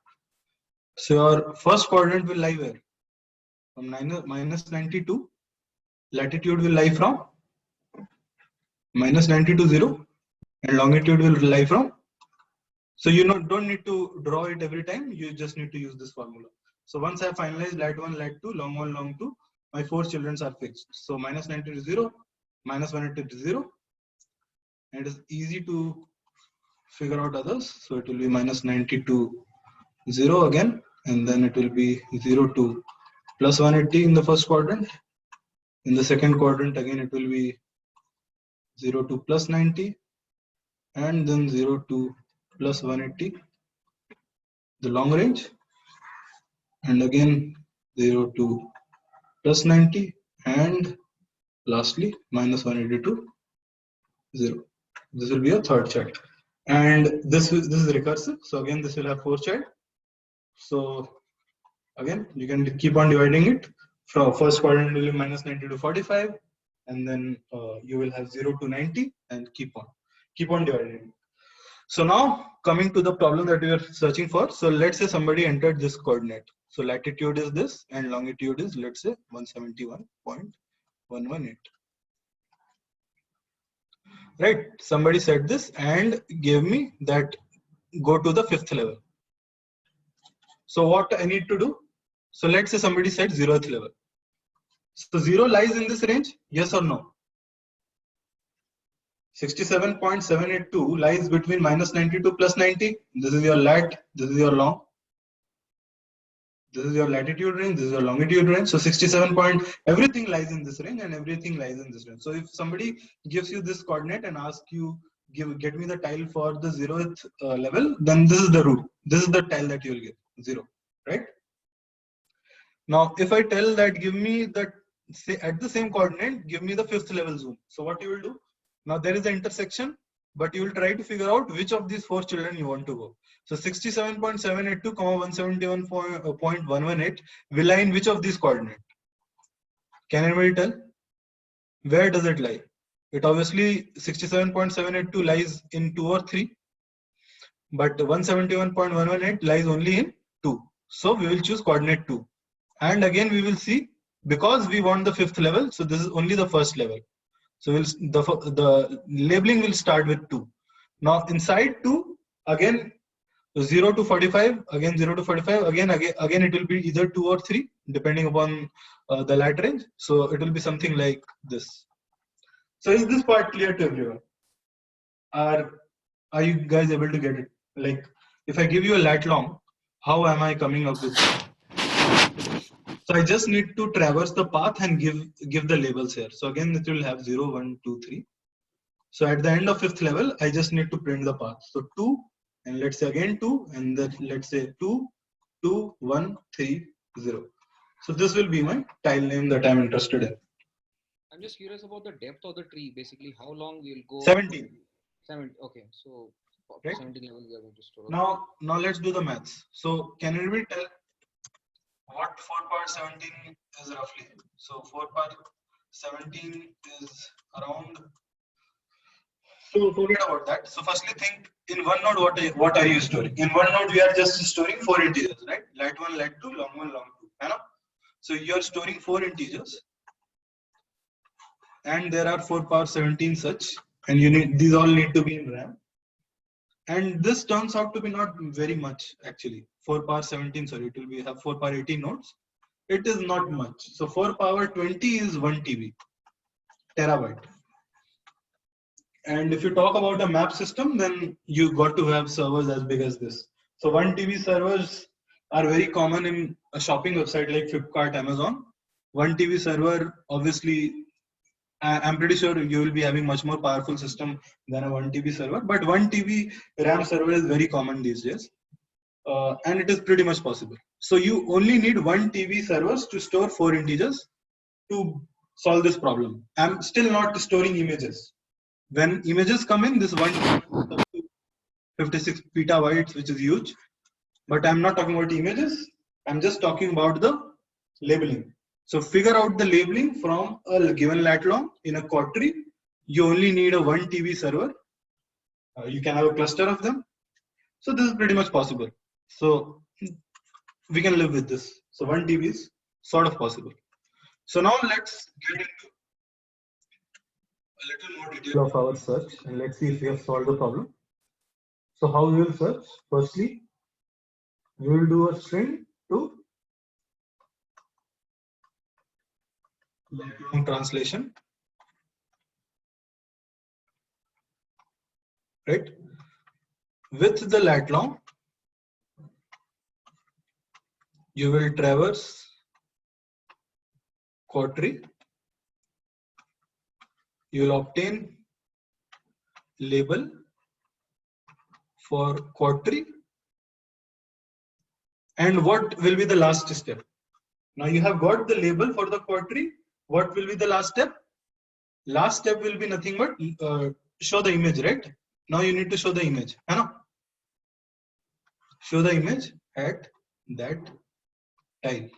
So your first quadrant will lie where? From minus 90 to latitude will lie from minus 90 to 0, and longitude will lie from. So you don't need to draw it every time, you just need to use this formula. So once I finalize lat 1, lat 2, long 1, long 2, my 4 children are fixed. So minus 90 to 0, minus 180 to 0, and it is easy to figure out others. So it will be minus 90 to 0 again, and then it will be 0 to plus 180 in the first quadrant. In the second quadrant, again, it will be 0 to plus 90, and then 0 to plus 180, the long range, and again 0 to plus 90, and lastly minus 180 to 0. This will be a third child, and this is recursive. So again, this will have 4 child. So again, you can keep on dividing it. From first quadrant will be minus 90 to 45, and then you will have 0 to 90, and keep on dividing. So now coming to the problem that we are searching for. So let's say somebody entered this coordinate. So latitude is this, and longitude is, let's say, 171.118. Right? Somebody said this and gave me that go to the 5th level. So what I need to do? So let's say somebody said 0th level. So 0 lies in this range, yes or no? 67.782 lies between minus 90 to plus 90. This is your lat, this is your long. This is your latitude range, this is your longitude range. So 67 point, everything lies in this range and everything lies in this range. So if somebody gives you this coordinate and asks you, get me the tile for the 0th level, then this is the root. This is the tile that you will get, 0, right? Now, if I tell that give me that, say at the same coordinate, give me the 5th level zoom. So what you will do? Now there is an intersection, but you will try to figure out which of these 4 children you want to go. So 67.782, 171.118 will lie in which of these coordinates? Can anybody tell? Where does it lie? It obviously 67.782 lies in 2 or 3, but 171.118 lies only in 2. So we will choose coordinate 2. And again we will see, because we want the 5th level, so this is only the first level. So the labeling will start with 2. Now inside 2, again 0 to 45, again 0 to 45, again it will be either 2 or 3 depending upon the lat range. So it will be something like this. So is this part clear to everyone? Are you guys able to get it? Like if I give you a lat long, how am I coming up with it? So I just need to traverse the path and give the labels here. So again, it will have 0, 1, 2, 3. So at the end of 5th level, I just need to print the path. So 2, and let's say again 2, and then let's say 2, 2, 1, 3, 0. So this will be my tile name that I'm interested in. I'm just curious about the depth of the tree. Basically, how long we'll go? 17. 70. Okay, so Right? 17 level we are going to store. Now let's do the maths. So can anybody tell what 4 power 17 is roughly? So 4 power 17 is around. So forget about that. So firstly think in one node what are you storing? In one node we are just storing 4 integers, right? Lat 1, lat 2, long 1, long 2. I know? So you are storing 4 integers, and there are 4 power 17 such, and these all need to be in RAM. And this turns out to be not very much actually. 4 power 17, sorry, it will have 4 power 18 nodes. It is not much. So 4 power 20 is 1 TB, terabyte. And if you talk about a map system, then you got to have servers as big as this. So 1 TB servers are very common in a shopping website like Flipkart, Amazon. 1 TB server, obviously, I'm pretty sure you will be having much more powerful system than a 1 TB server, but 1 TB RAM server is very common these days. And it is pretty much possible. So you only need 1 TB servers to store 4 integers to solve this problem. I'm still not storing images. When images come in, this 1 TB 56 petabytes, which is huge. But I'm not talking about images. I'm just talking about the labeling. So figure out the labeling from a given lat long in a quad tree. You only need a 1 TB server. You can have a cluster of them. So this is pretty much possible. So we can live with this. So 1 TB is sort of possible. So now let's get into a little more detail of our search, and let's see if we have solved the problem. So how we will search? Firstly, we will do a string to lat long translation, right? With the lat long, you will traverse quadtree. You will obtain label for quadtree. And what will be the last step? Now you have got the label for the quadtree. What will be the last step? Last step will be nothing but show the image, right? Now you need to show the image. Show the image at that tile.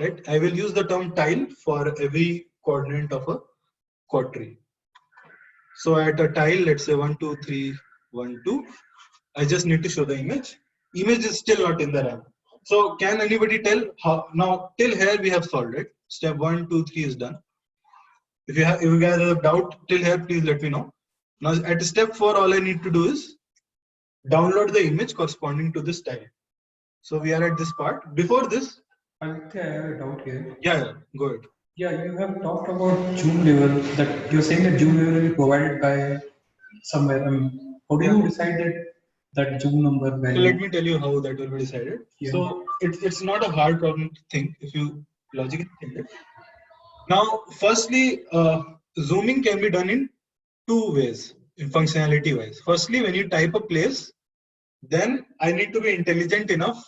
Right? I will use the term tile for every coordinate of a quadtree. So at a tile, let's say 1, 2, 3, 1, 2. I just need to show the image. Image is still not in the RAM. So can anybody tell how? Now till here we have solved it. Step 1, 2, 3 is done. If you guys have a doubt till here, please let me know. Now at step 4, all I need to do is download the image corresponding to this tile. So we are at this part. Before this, I have a doubt here. Yeah, go ahead. Yeah, you have talked about zoom level, that you're saying that zoom level will be provided by somewhere. How do you decide that zoom number value? So let me tell you how that will be decided. Yeah. So it's not a hard problem to think if you logically think it. Now, firstly, zooming can be done in two ways, in functionality wise. Firstly, when you type a place, then I need to be intelligent enough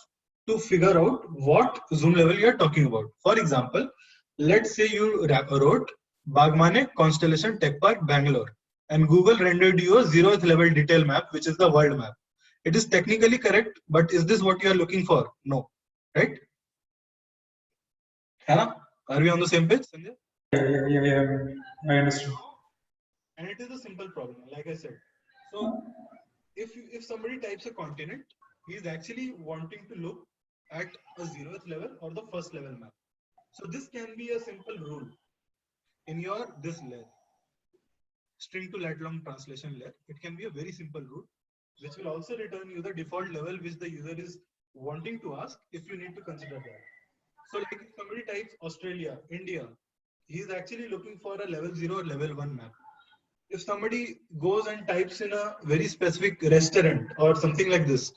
to figure out what zoom level you are talking about. For example, let's say you wrote Bagmane Constellation Tech Park, Bangalore, and Google rendered you a 0th level detail map, which is the world map. It is technically correct, but is this what you are looking for? No, right? Hannah, are we on the same page, Sanjay? Yeah, I understand. And it is a simple problem, like I said. So if somebody types a continent, he is actually wanting to look at a 0th level or the first level map. So this can be a simple rule in your this layer, string to lat long translation layer. It can be a very simple rule, which will also return you the default level which the user is wanting to ask if you need to consider that. So like if somebody types Australia, India, he is actually looking for a level 0 or level 1 map. If somebody goes and types in a very specific restaurant or something like this,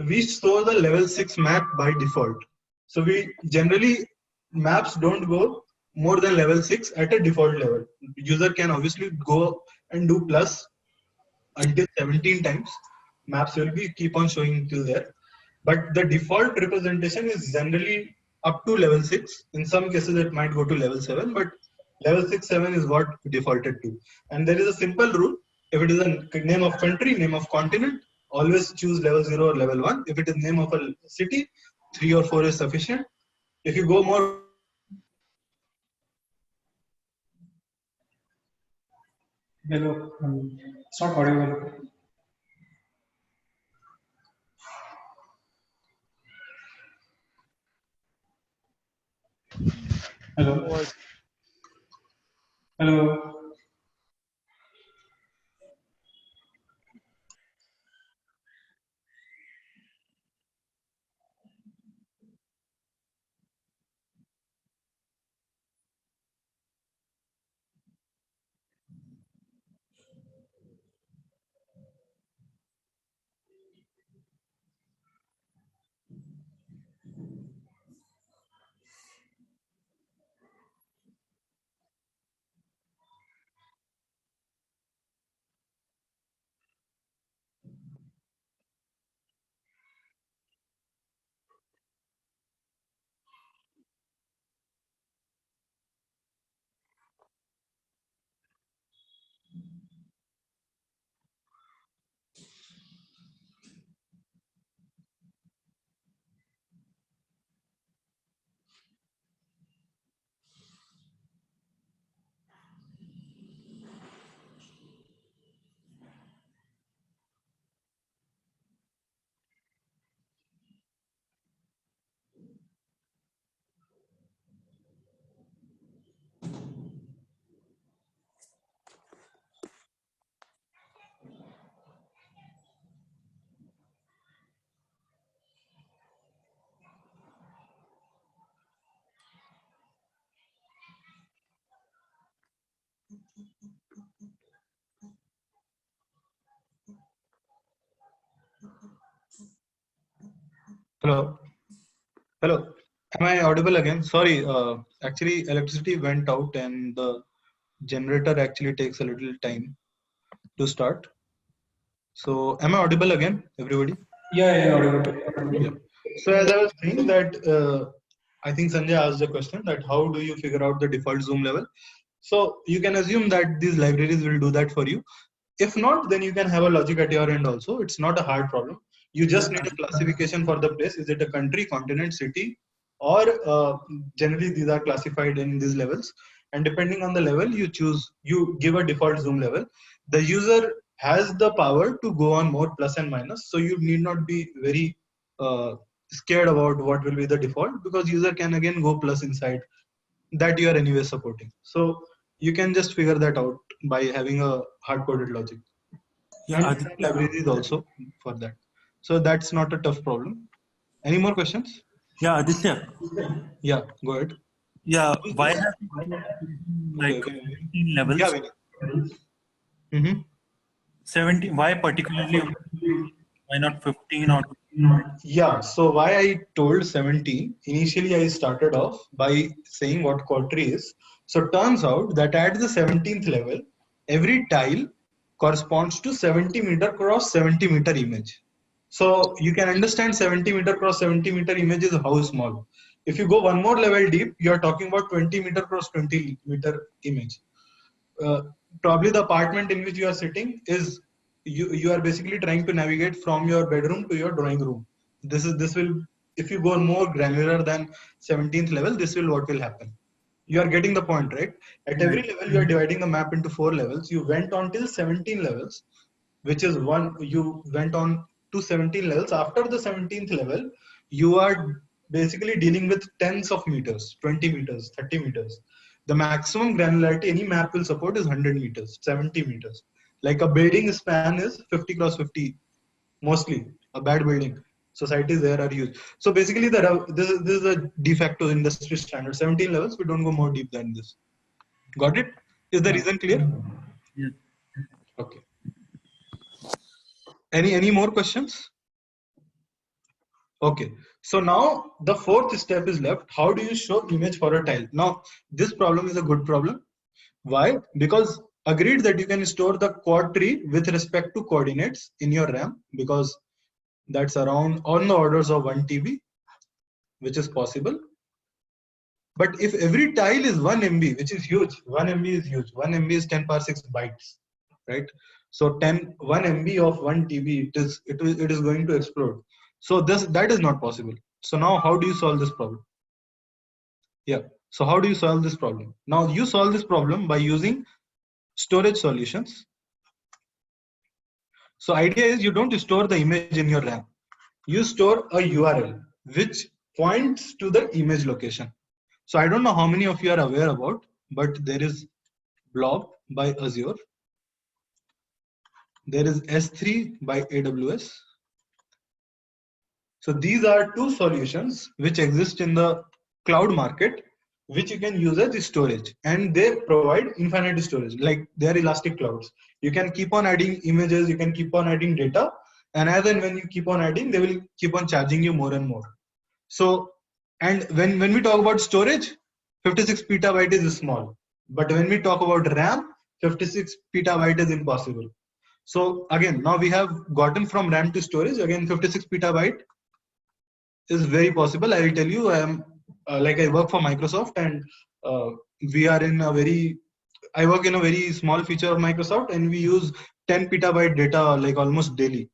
we show the level 6 map by default. So we generally, maps don't go more than level 6 at a default level. User can obviously go and do plus until 17 times. Maps will be keep on showing till there. But the default representation is generally up to level 6. In some cases, it might go to level 7, but level 6, 7 is what defaulted to. And there is a simple rule. If it is a name of country, name of continent, always choose level 0 or level 1. If it is name of a city, 3 or 4 is sufficient. If you go more, Hello, it's not audible. Hello. Hello. hello. Hello, am I audible again? Sorry, actually electricity went out and the generator actually takes a little time to start. So am I audible again, everybody? Yeah, audible. Yeah. So as I was saying that, I think Sanjay asked the question that how do you figure out the default zoom level? So you can assume that these libraries will do that for you. If not, then you can have a logic at your end also. It's not a hard problem. You just need a classification for the place. Is it a country, continent, city, or generally these are classified in these levels. And depending on the level you choose, you give a default zoom level. The user has the power to go on more plus and minus. So you need not be very scared about what will be the default, because user can again go plus inside that you are anyway supporting. So you can just figure that out by having a hard-coded logic. Yeah, And libraries also for that. So that's not a tough problem. Any more questions? yeah, Aditya. Yeah, go ahead. Yeah, why have like 17 levels? Yeah, mm-hmm. 17. Why particularly? Why not 15 or? Yeah, so why I told 17, initially I started off by saying what quadtree is. So turns out that at the 17th level, every tile corresponds to 70 meter cross 70 meter image. So you can understand 70 meter cross 70 meter image is how small. If you go one more level deep, you are talking about 20 meter cross 20 meter image. Probably the apartment in which you are sitting is you are basically trying to navigate from your bedroom to your drawing room. This will, if you go more granular than 17th level, this will what will happen. You are getting the point, right? At every level you are dividing the map into 4 levels. You went on till 17 levels, which is one. You went on to 17 levels. After the 17th level, you are basically dealing with tens of meters, 20 meters, 30 meters. The maximum granularity any map will support is 100 meters, 70 meters. Like a building span is 50 cross 50, mostly a bad building. Societies there are huge. So basically, this is a de facto industry standard. 17 levels. We don't go more deep than this. Got it? Is the reason clear? Yeah. Okay. Any more questions? Okay. So now the fourth step is left. How do you show image for a tile? Now this problem is a good problem. Why? Because agreed that you can store the quad tree with respect to coordinates in your RAM, because that's around on the orders of 1 TB, which is possible. But if every tile is 1 MB, which is huge, 1 MB is huge. 1 MB is 10 power 6 bytes, right? So 1 MB of 1 TB, it is going to explode. So that is not possible. So now how do you solve this problem? Yeah. So how do you solve this problem? Now you solve this problem by using storage solutions. So idea is you don't store the image in your RAM. You store a URL which points to the image location. So I don't know how many of you are aware about, but there is Blob by Azure. There is S3 by AWS. So these are two solutions which exist in the cloud market, which you can use as storage, and they provide infinite storage. Like they are elastic clouds. You can keep on adding images, you can keep on adding data, and as and when you keep on adding, they will keep on charging you more and more. So, and when we talk about storage, 56 petabyte is small, but when we talk about RAM, 56 petabyte is impossible. So again, now we have gotten from RAM to storage. Again, 56 petabyte is very possible. I will tell you, I am like I work for Microsoft, and we are in a I work in a very small feature of Microsoft, and we use 10 petabyte data like almost daily.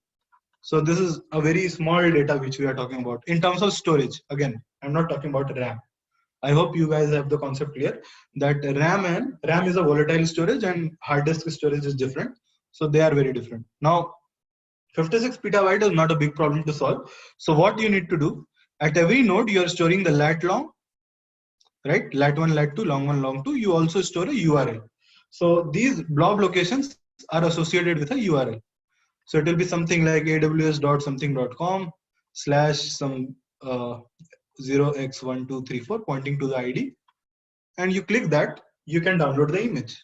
So this is a very small data which we are talking about in terms of storage. Again, I'm not talking about RAM. I hope you guys have the concept clear that RAM is a volatile storage and hard disk storage is different. So they are very different. Now, 56 petabyte is not a big problem to solve. So what you need to do, at every node, you are storing the lat long, right? Lat 1, lat 2, long 1, long 2. You also store a URL. So these blob locations are associated with a URL. So it will be something like aws.something.com / some 0x1234 pointing to the ID. And you click that, you can download the image.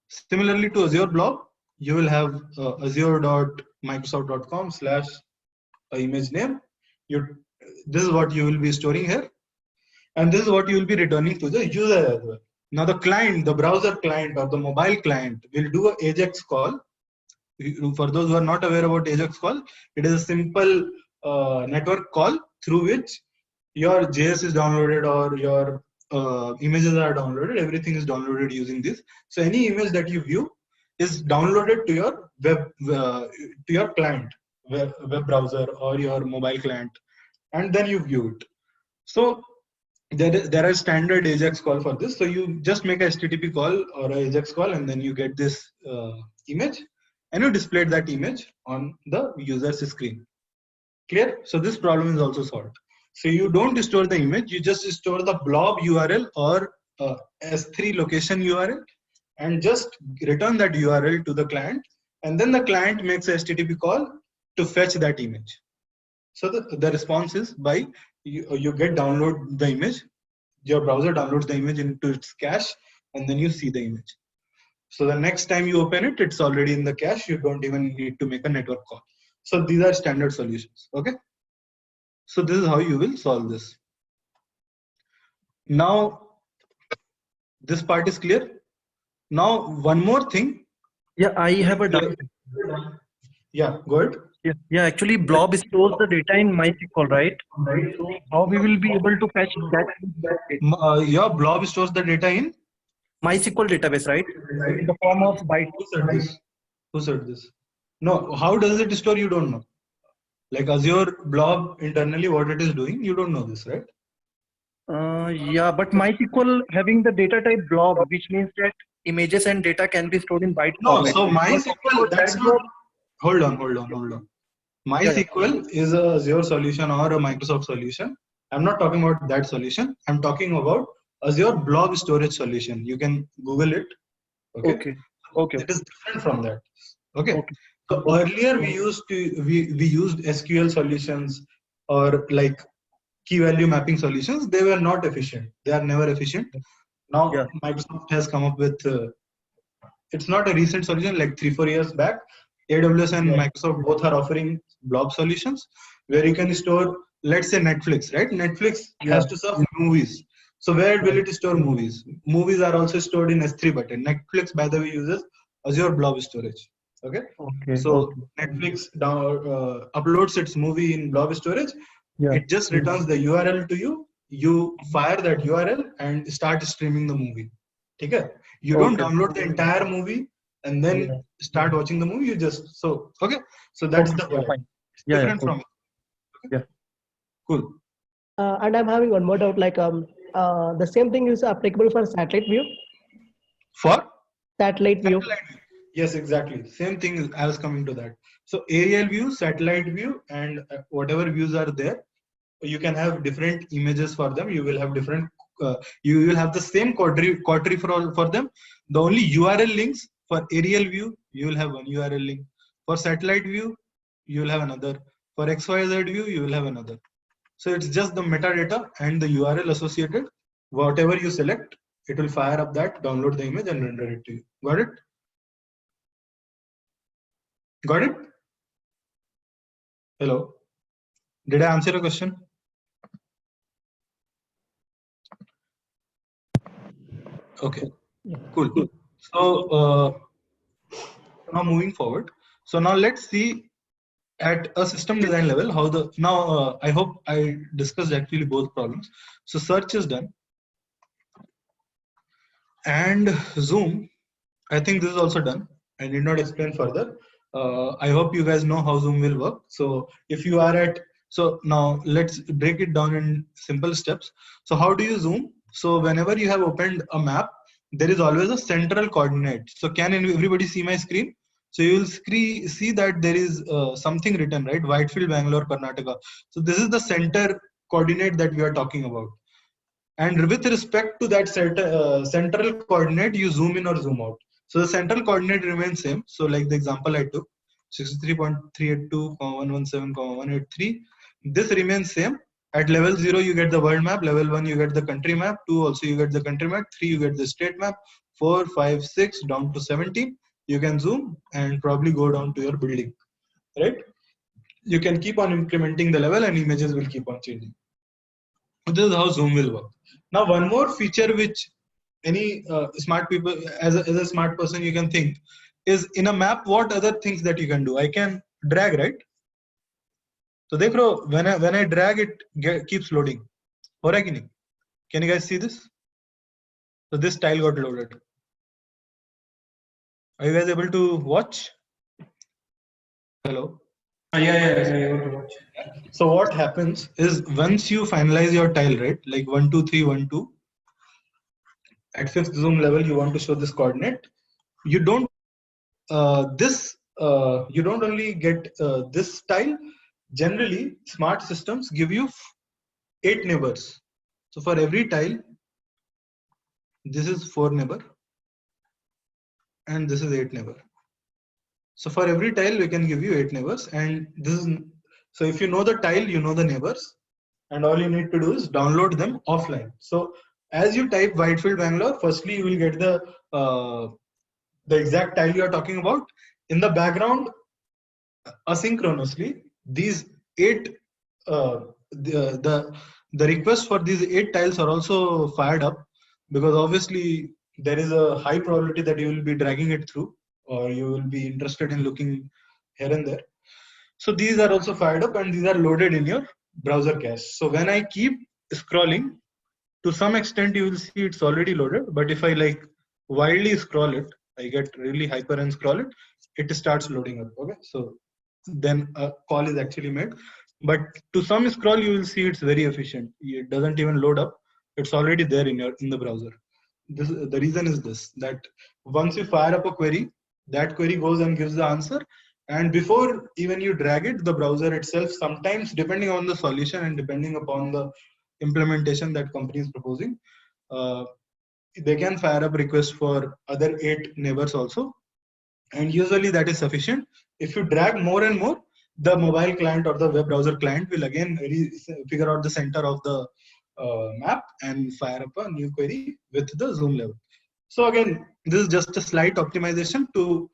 Similarly to Azure Blob, you will have azure.microsoft.com / image name. You this is what you will be storing here, and this is what you will be returning to the user as well. Now the client, the browser client or the mobile client will do a AJAX call. For those who are not aware about AJAX call, it is a simple network call through which your JS is downloaded or your images are downloaded. Everything is downloaded using this. So any image that you view is downloaded to your web to your client, web browser or your mobile client, and then you view it. So there are standard AJAX call for this. So you just make a HTTP call or a AJAX call, and then you get this image, and you display that image on the user's screen. Clear? So this problem is also solved. So you don't store the image, you just store the blob URL or S3 location URL, and just return that URL to the client, and then the client makes a HTTP call to fetch that image. So the response is by you get download the image, your browser downloads the image into its cache, and then you see the image. So the next time you open it, it's already in the cache. You don't even need to make a network call. So these are standard solutions. Okay. So this is how you will solve this. Now, this part is clear. Now, one more thing. Yeah, I have a doubt. Yeah, go ahead. Yeah, actually blob stores the data in MySQL, right? So how we will be able to fetch that? Your blob stores the data in MySQL database, right? In the form of bytes. Who said this? No, how does it store? You don't know. Like Azure blob internally, what it is doing, you don't know this, right? Yeah, but MySQL having the data type blob, which means that images and data can be stored in byte format. So MySQL, that's not. Hold on. MySQL is a Azure solution or a Microsoft solution. I'm not talking about that solution. I'm talking about Azure blob storage solution. You can Google it. Okay. It is different from that. Okay. So earlier we used SQL solutions or like key value mapping solutions. They were not efficient. They are never efficient. Now Microsoft has come up with. It's not a recent solution. Like 3-4 years back, AWS and Microsoft both are offering blob solutions where you can store, let's say Netflix, right? Netflix has to serve movies. So where will it store movies? Movies are also stored in S3 bucket. Netflix, by the way, uses Azure blob storage. Okay. So Netflix uploads its movie in blob storage. It just returns the URL to you. You fire that URL and start streaming the movie. Okay. You don't download the entire movie and then start watching the movie. You just so that's the point. Different from it. Cool. And I'm having one more doubt. Like the same thing is applicable for satellite view. For satellite view. Yes, exactly. Same thing is, I was coming to that. So aerial view, satellite view, and whatever views are there, you can have different images for them. You will have different. You will have the same query for them. The only URL links for aerial view, you will have one URL link. For satellite view, you will have another. For XYZ view, you will have another. So it's just the metadata and the URL associated. Whatever you select, it will fire up that, download the image, and render it to you. Got it? Got it? Hello. Did I answer your question? Okay. Cool. So now moving forward. So now let's see at a system design level how the I hope I discussed actually both problems. So search is done, and Zoom. I think this is also done. I need not explain further. I hope you guys know how Zoom will work. So if you are at, so now let's break it down in simple steps. So how do you zoom? So whenever you have opened a map, there is always a central coordinate. So can everybody see my screen? So you will see that there is something written, right? Whitefield, Bangalore, Karnataka. So this is the center coordinate that we are talking about. And with respect to that central coordinate, you zoom in or zoom out. So the central coordinate remains same. So like the example I took, 63.382,117,183. This remains same. At level 0, you get the world map. Level 1, you get the country map. 2, also you get the country map. 3, you get the state map. 4, 5, 6, down to 17. You can zoom and probably go down to your building, right? you can keep on incrementing the level and images will keep on changing. This is how zoom will work. Now, one more feature which any smart people, as a smart person, you can think is in a map, what other things that you can do? I can drag, right? So when I drag it keeps loading. Can you guys see this? So this tile got loaded. Are you guys able to watch? Hello? Yeah, able to watch. So what happens is once you finalize your tile, right? Like 1, 2, 3, 1, 2. At 5th zoom level, you want to show this coordinate. You don't you don't only get this tile. Generally, smart systems give you 8 neighbors. So for every tile, this is 4 neighbor, and this is 8 neighbor. So for every tile, we can give you 8 neighbors, and this is so if you know the tile, you know the neighbors, and all you need to do is download them offline. So as you type Whitefield Bangalore, firstly you will get the exact tile you are talking about. In the background, asynchronously, these 8 the requests for these 8 tiles are also fired up, because obviously there is a high probability that you will be dragging it through, or you will be interested in looking here and there. So these are also fired up and these are loaded in your browser cache. So when I keep scrolling, to some extent you will see it's already loaded, but if I like wildly scroll it, I get really hyper and scroll it, it starts loading up. Okay, so then a call is actually made. But to some scroll, you will see it's very efficient. It doesn't even load up. It's already there in the browser. The reason is this, that once you fire up a query, that query goes and gives the answer. And before even you drag it, the browser itself, sometimes depending on the solution and depending upon the implementation that company is proposing, they can fire up requests for other 8 neighbors also. And usually that is sufficient. If you drag more and more, the mobile client or the web browser client will again figure out the center of the map and fire up a new query with the zoom level. So again, this is just a slight optimization to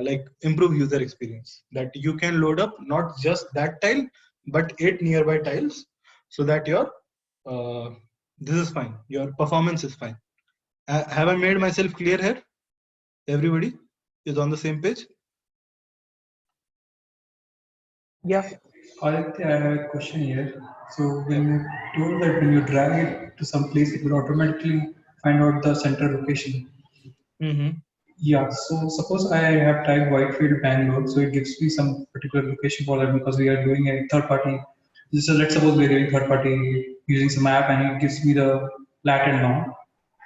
like improve user experience, that you can load up not just that tile, but 8 nearby tiles, so that your this is fine, your performance is fine. Have I made myself clear here? Everybody is on the same page? Yeah. Aditya, I have a question here. So when you told that when you drag it to some place, it will automatically find out the center location. Mm-hmm. Yeah, so suppose I have typed Whitefield Bangalore, so it gives me some particular location for that because we are doing a third party. So let's suppose we are doing third party using some app and it gives me the lat and long.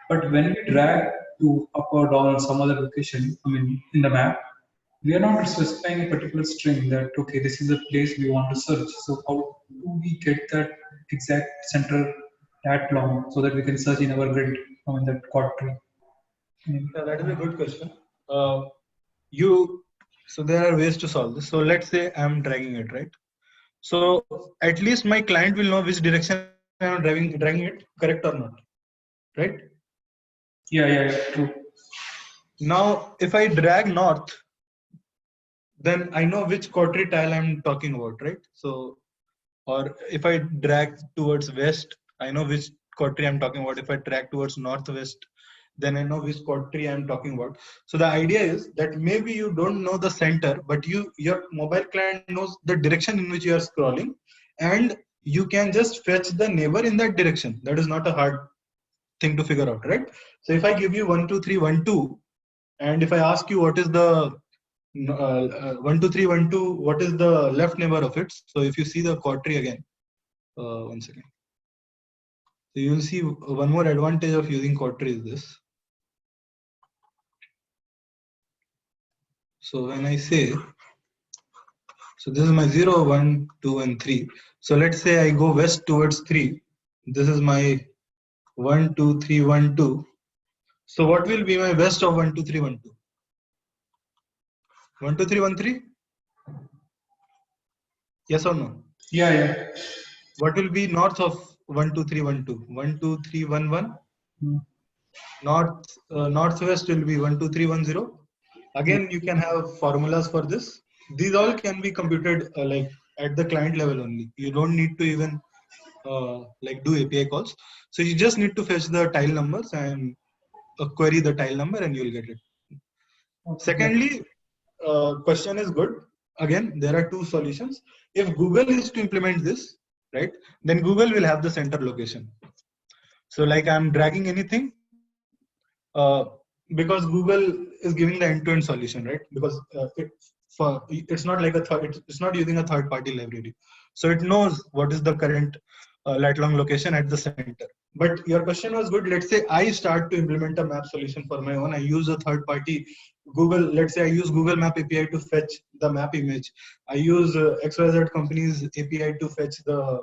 But when we drag to up or down some other location, I mean in the map, we are not specifying a particular string that okay, this is the place we want to search. So how do we get that exact center that long so that we can search in our grid, I mean that quad tree? Yeah, that is a good question. So there are ways to solve this. So let's say I'm dragging it, right? So at least my client will know which direction I'm dragging it, correct or not, right? Yeah, true. Now, if I drag north, then I know which quadri tile I'm talking about, right? So, or if I drag towards west, I know which quadri I'm talking about. If I drag towards northwest, then I know which quadri I'm talking about. So the idea is that maybe you don't know the center, but your mobile client knows the direction in which you are scrolling, and you can just fetch the neighbor in that direction. That is not a hard thing to figure out, right? So if I give you 1, 2, 3, 1, 2, and if I ask you what is the 1, 2, 3, 1, 2, what is the left neighbor of it? So if you see the quadri again, one second. So you will see one more advantage of using quadri is this. So when I say, so this is my 0, 1, 2, and 3. So let's say I go west towards 3. This is my 1, 2, 3, 1, 2. So what will be my west of 1, 2, 3, 1, 2? 1, 2, 3, 1, 3? Yes or no? Yeah. What will be north of 1, 2, 3, 1, 2? 1, 2, 3, 1, 1. Northwest will be 1, 2, 3, 1, 0. Again, you can have formulas for this. These all can be computed like at the client level only. You don't need to even like do API calls. So you just need to fetch the tile numbers and query the tile number and you'll get it. Secondly, question is good. Again, there are two solutions. If Google is to implement this, right, then Google will have the center location. So like I'm dragging anything because Google is giving the end-to-end solution, right? Because it's not like it's not using a third-party library. So it knows what is the current lat-long location at the center. But your question was good. Let's say I start to implement a map solution for my own. I use a third-party Google. Let's say I use Google Map API to fetch the map image. I use XYZ company's API to fetch the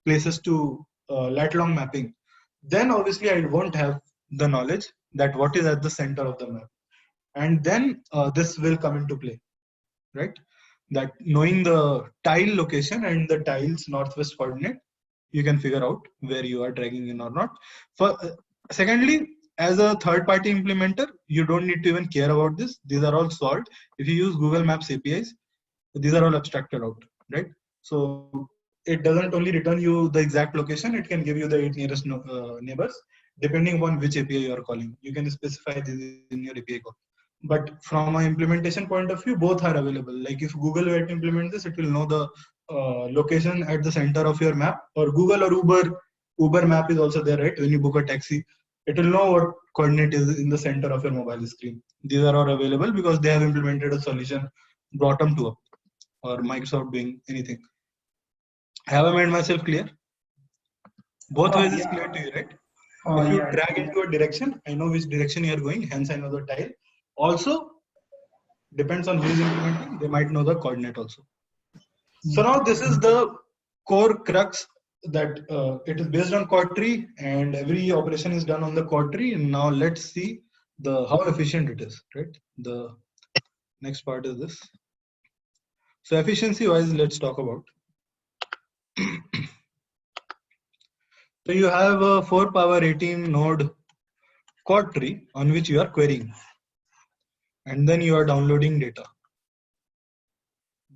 places to lat-long mapping. Then obviously I won't have the knowledge that what is at the center of the map. And then this will come into play, right? That knowing the tile location and the tile's northwest coordinate, you can figure out where you are dragging in or not. Secondly, as a third-party implementer, you don't need to even care about this. These are all solved. If you use Google Maps APIs, these are all abstracted out, right? So it doesn't only return you the exact location, it can give you the 8 nearest neighbors, depending upon which API you are calling. You can specify this in your API call. But from an implementation point of view, both are available. Like if Google were to implement this, it will know the location at the center of your map, or Google or Uber map is also there, right? When you book a taxi, it will know what coordinate is in the center of your mobile screen. These are all available because they have implemented a solution bottom to up, or Microsoft doing anything. Have I made myself clear? Both ways is clear to you, right? If you drag into a direction, I know which direction you are going, hence I know the tile. Also, depends on who is implementing, they might know the coordinate also. So now this is the core crux that it is based on chord tree and every operation is done on the chord tree. And now let's see how efficient it is, right? The next part is this. So efficiency wise, let's talk about. So you have a 4 power 18 node chord tree on which you are querying. And then you are downloading data.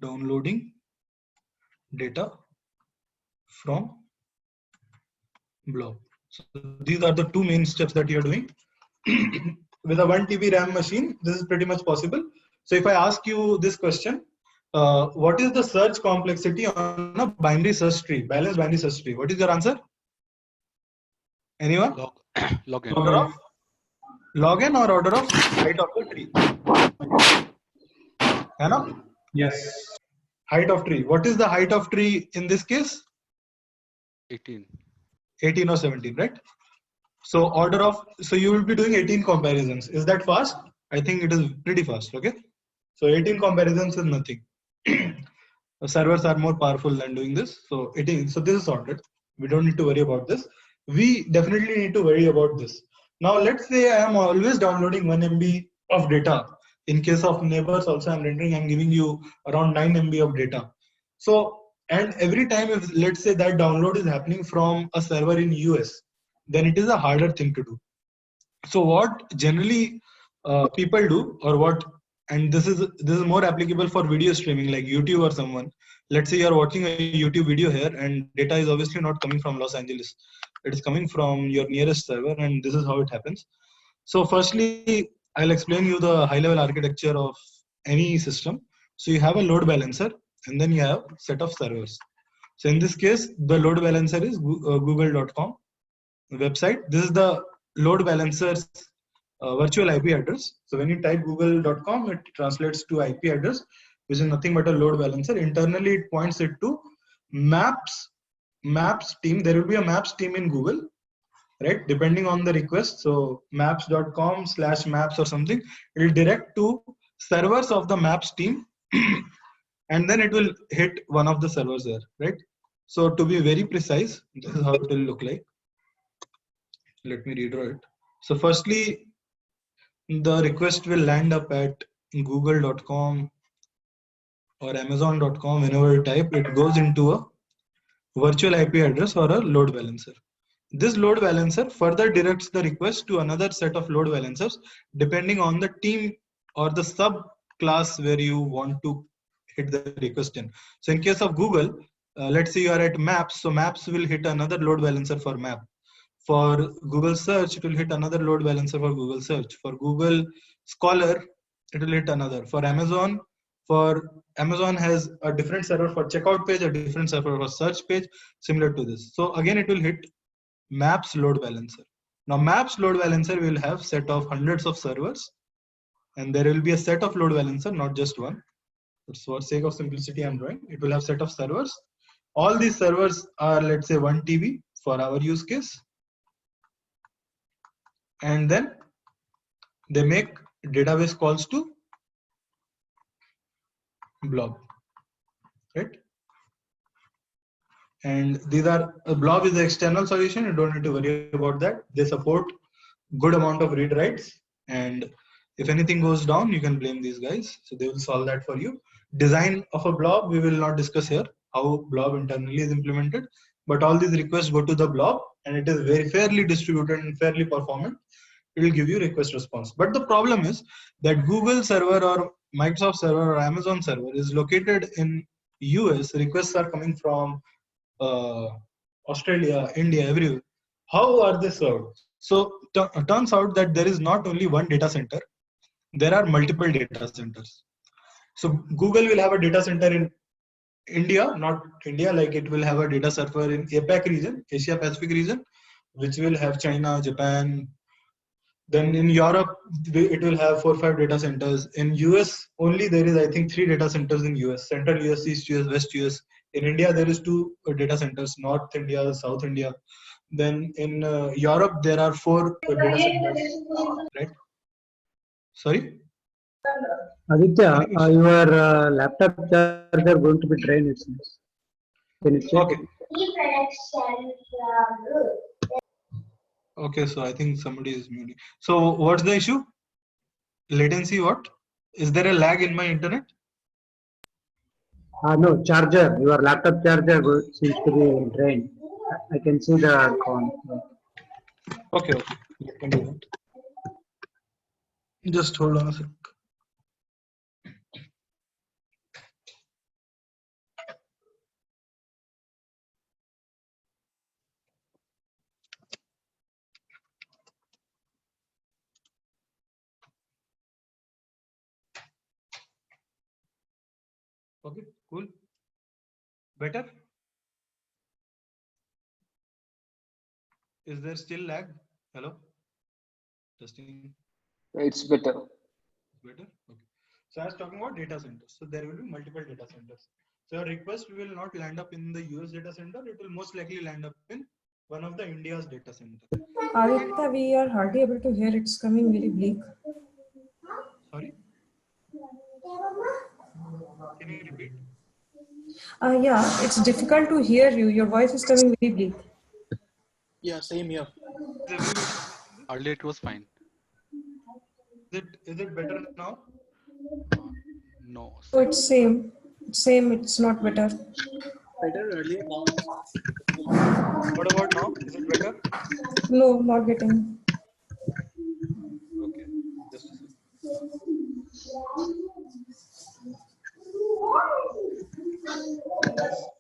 Downloading data from blob. So these are the two main steps that you are doing. With a 1 TB RAM machine, this is pretty much possible. So if I ask you this question, what is the search complexity on a binary search tree, balanced binary search tree? What is your answer? Anyone? Log n. Order of log n or order of height of the tree? Anna? Yes. Height of tree. What is the height of tree in this case? 18. 18 or 17, right? So so you will be doing 18 comparisons. Is that fast? I think it is pretty fast, okay? So 18 comparisons is nothing. The servers are more powerful than doing this. So this is sorted. We don't need to worry about this. We definitely need to worry about this. Now let's say I am always downloading 1 MB of data. In case of neighbors also I'm rendering, I'm giving you around 9 MB of data. So, and every time if let's say that download is happening from a server in US, then it is a harder thing to do. So what generally people do, or what, and this is more applicable for video streaming like YouTube or someone. Let's say you're watching a YouTube video here and data is obviously not coming from Los Angeles. It is coming from your nearest server, and this is how it happens. So firstly, I'll explain you the high level architecture of any system. So you have a load balancer and then you have a set of servers. So in this case, the load balancer is google.com website. This is the load balancer's virtual IP address. So when you type google.com, it translates to IP address, which is nothing but a load balancer. Internally, it points it to maps team. There will be a maps team in Google, right? Depending on the request. So maps.com/maps or something, it will direct to servers of the maps team. And then it will hit one of the servers there, right? So to be very precise, this is how it will look like. Let me redraw it. So firstly, the request will land up at google.com or amazon.com. Whenever you type, it goes into a virtual IP address or a load balancer. This load balancer further directs the request to another set of load balancers depending on the team or the sub class where you want to hit the request in. So in case of Google, let's say you are at Maps, so Maps will hit another load balancer for Map. For Google Search, it will hit another load balancer for Google Search. For Google Scholar, it will hit another. For Amazon has a different server for checkout page, a different server for search page, similar to this. So again, it will hit Maps load balancer. Now Maps load balancer will have set of hundreds of servers, and there will be a set of load balancer, not just one. But for sake of simplicity, I'm drawing. It will have set of servers. All these servers are, let's say, 1 TB for our use case. And then they make database calls to Blob, right? And these are Blob is the external solution. You don't need to worry about that. They support good amount of read writes, and if anything goes down, you can blame these guys. So they will solve that for you. Design of a Blob we will not discuss here. How Blob internally is implemented, but all these requests go to the Blob, and it is very fairly distributed and fairly performant. It will give you request response. But the problem is that Google server or Microsoft server or Amazon server is located in US. Requests are coming from Australia, India, everywhere. How are they served? So turns out that there is not only one data center, there are multiple data centers. So Google will have a data center in India, not India, like it will have a data server in APAC region, Asia Pacific region, which will have China, Japan. Then in Europe, it will have 4 or 5 data centers. In US, only there is, I think, 3 data centers in US, Central US, East US, West US. In India, there is 2 data centers, North India, South India. Then in Europe, there are 4 data centers, right? Sorry? Aditya, your laptop charger going to be drained, it seems. Can you check? Okay. Okay, so I think somebody is muting. So what's the issue? Latency, what? Is there a lag in my internet? No, charger. Your laptop charger seems to be drained. I can see the icon. Okay, okay. I can do that. Just hold on a sec. Okay, cool. Better? Is there still lag? Hello? Testing. It's better. Better? Okay. So I was talking about data centers. So there will be multiple data centers. So your request will not land up in the US data center. It will most likely land up in one of the India's data center. Aditya, we are hardly able to hear. It's coming very bleak. Sorry? Can you repeat? Yeah, it's difficult to hear you. Your voice is coming very bleak. Yeah, same here. Earlier it was fine. Is it better now? No. So it's same. Same, it's not better. Better earlier now. What about now? Is it better? No, not getting. Okay. Just a second.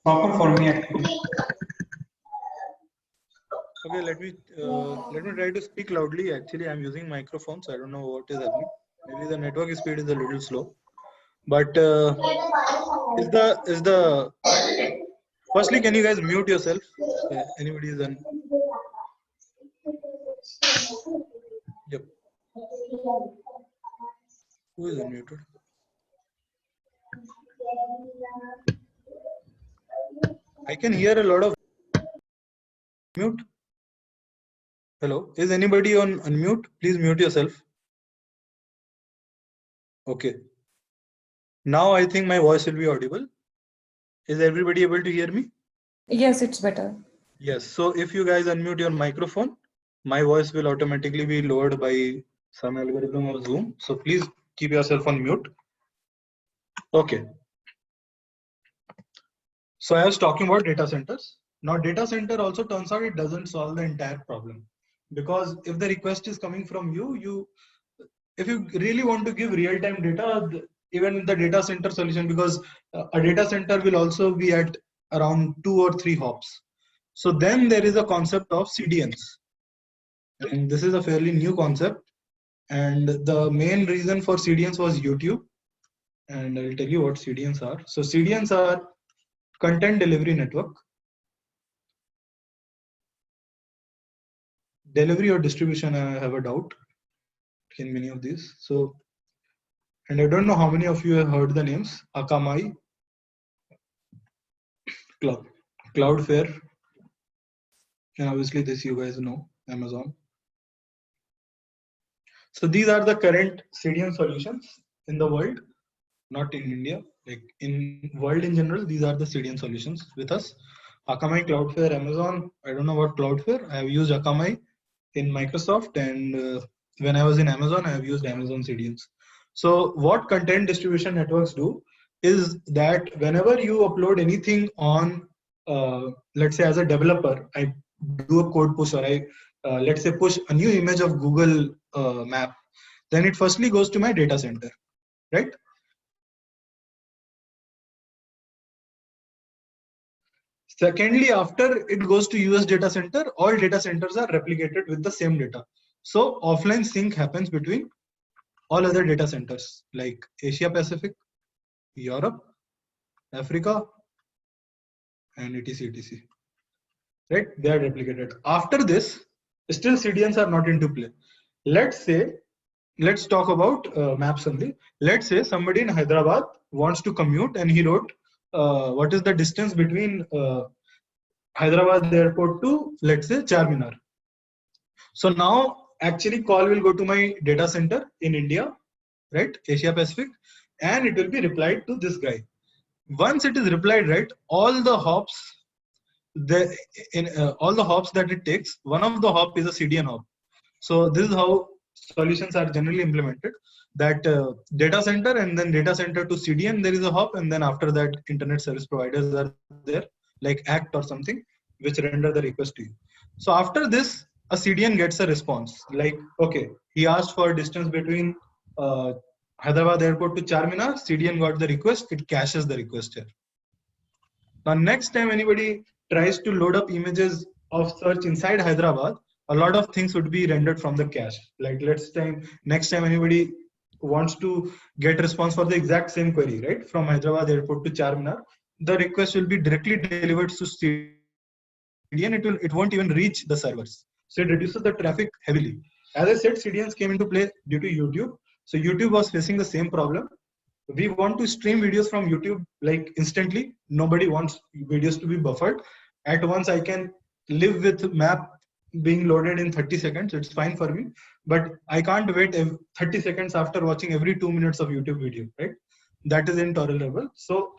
Proper for me actually. Okay, let me try to speak loudly. Actually, I'm using microphone, so I don't know what is happening. Maybe the network speed is a little slow. But firstly, can you guys mute yourself? Anybody is on? Yep. Who is unmuted? I can hear a lot of mute. Hello, is anybody on unmute? Please mute yourself. Okay. Now I think my voice will be audible. Is everybody able to hear me? Yes, it's better. Yes. So if you guys unmute your microphone, my voice will automatically be lowered by some algorithm of Zoom. So please keep yourself on mute. Okay. So I was talking about data centers. Now data center also turns out it doesn't solve the entire problem, because if the request is coming from you, if you really want to give real-time data, even the data center solution, because a data center will also be at around 2 or 3 hops. So then there is a concept of CDNs, and this is a fairly new concept. And the main reason for CDNs was YouTube. And I'll tell you what CDNs are. So CDNs are content delivery network. Delivery or distribution, I have a doubt in many of these. So, and I don't know how many of you have heard the names. Akamai, Cloudflare, and obviously this you guys know, Amazon. So these are the current CDN solutions in the world, not in India, like in world in general. These are the CDN solutions with us. Akamai, Cloudflare, Amazon. I don't know about Cloudflare. I have used Akamai in Microsoft, and when I was in Amazon, I have used Amazon CDNs. So what content distribution networks do is that whenever you upload anything on, let's say as a developer, I do a code push, or I let's say push a new image of Google map, then it firstly goes to my data center, right? Secondly, after it goes to US data center, all data centers are replicated with the same data. So offline sync happens between all other data centers like Asia Pacific, Europe, Africa, and etc. Right? They are replicated. After this, still CDNs are not into play. Let's talk about maps only. Let's say somebody in Hyderabad wants to commute, and he wrote what is the distance between Hyderabad airport to, let's say, Charminar. So now actually call will go to my data center in India, right, Asia Pacific, and it will be replied to this guy. Once it is replied, right, all the hops that it takes, one of the hop is a CDN hop. So this is how solutions are generally implemented, that data center and then data center to CDN, there is a hop, and then after that internet service providers are there, like ACT or something, which render the request to you. So after this, a CDN gets a response like, okay, he asked for distance between Hyderabad airport to Charminar, CDN got the request, it caches the request here. Now next time anybody tries to load up images of search inside Hyderabad, a lot of things would be rendered from the cache. Like next time anybody wants to get response for the exact same query, right, from Hyderabad airport to Charminar, the request will be directly delivered to CDN. It won't even reach the servers. So it reduces the traffic heavily. As I said, CDNs came into play due to YouTube. So YouTube was facing the same problem. We want to stream videos from YouTube like instantly. Nobody wants videos to be buffered. At once I can live with map being loaded in 30 seconds. It's fine for me. But I can't wait 30 seconds after watching every 2 minutes of YouTube video, right? That is intolerable. So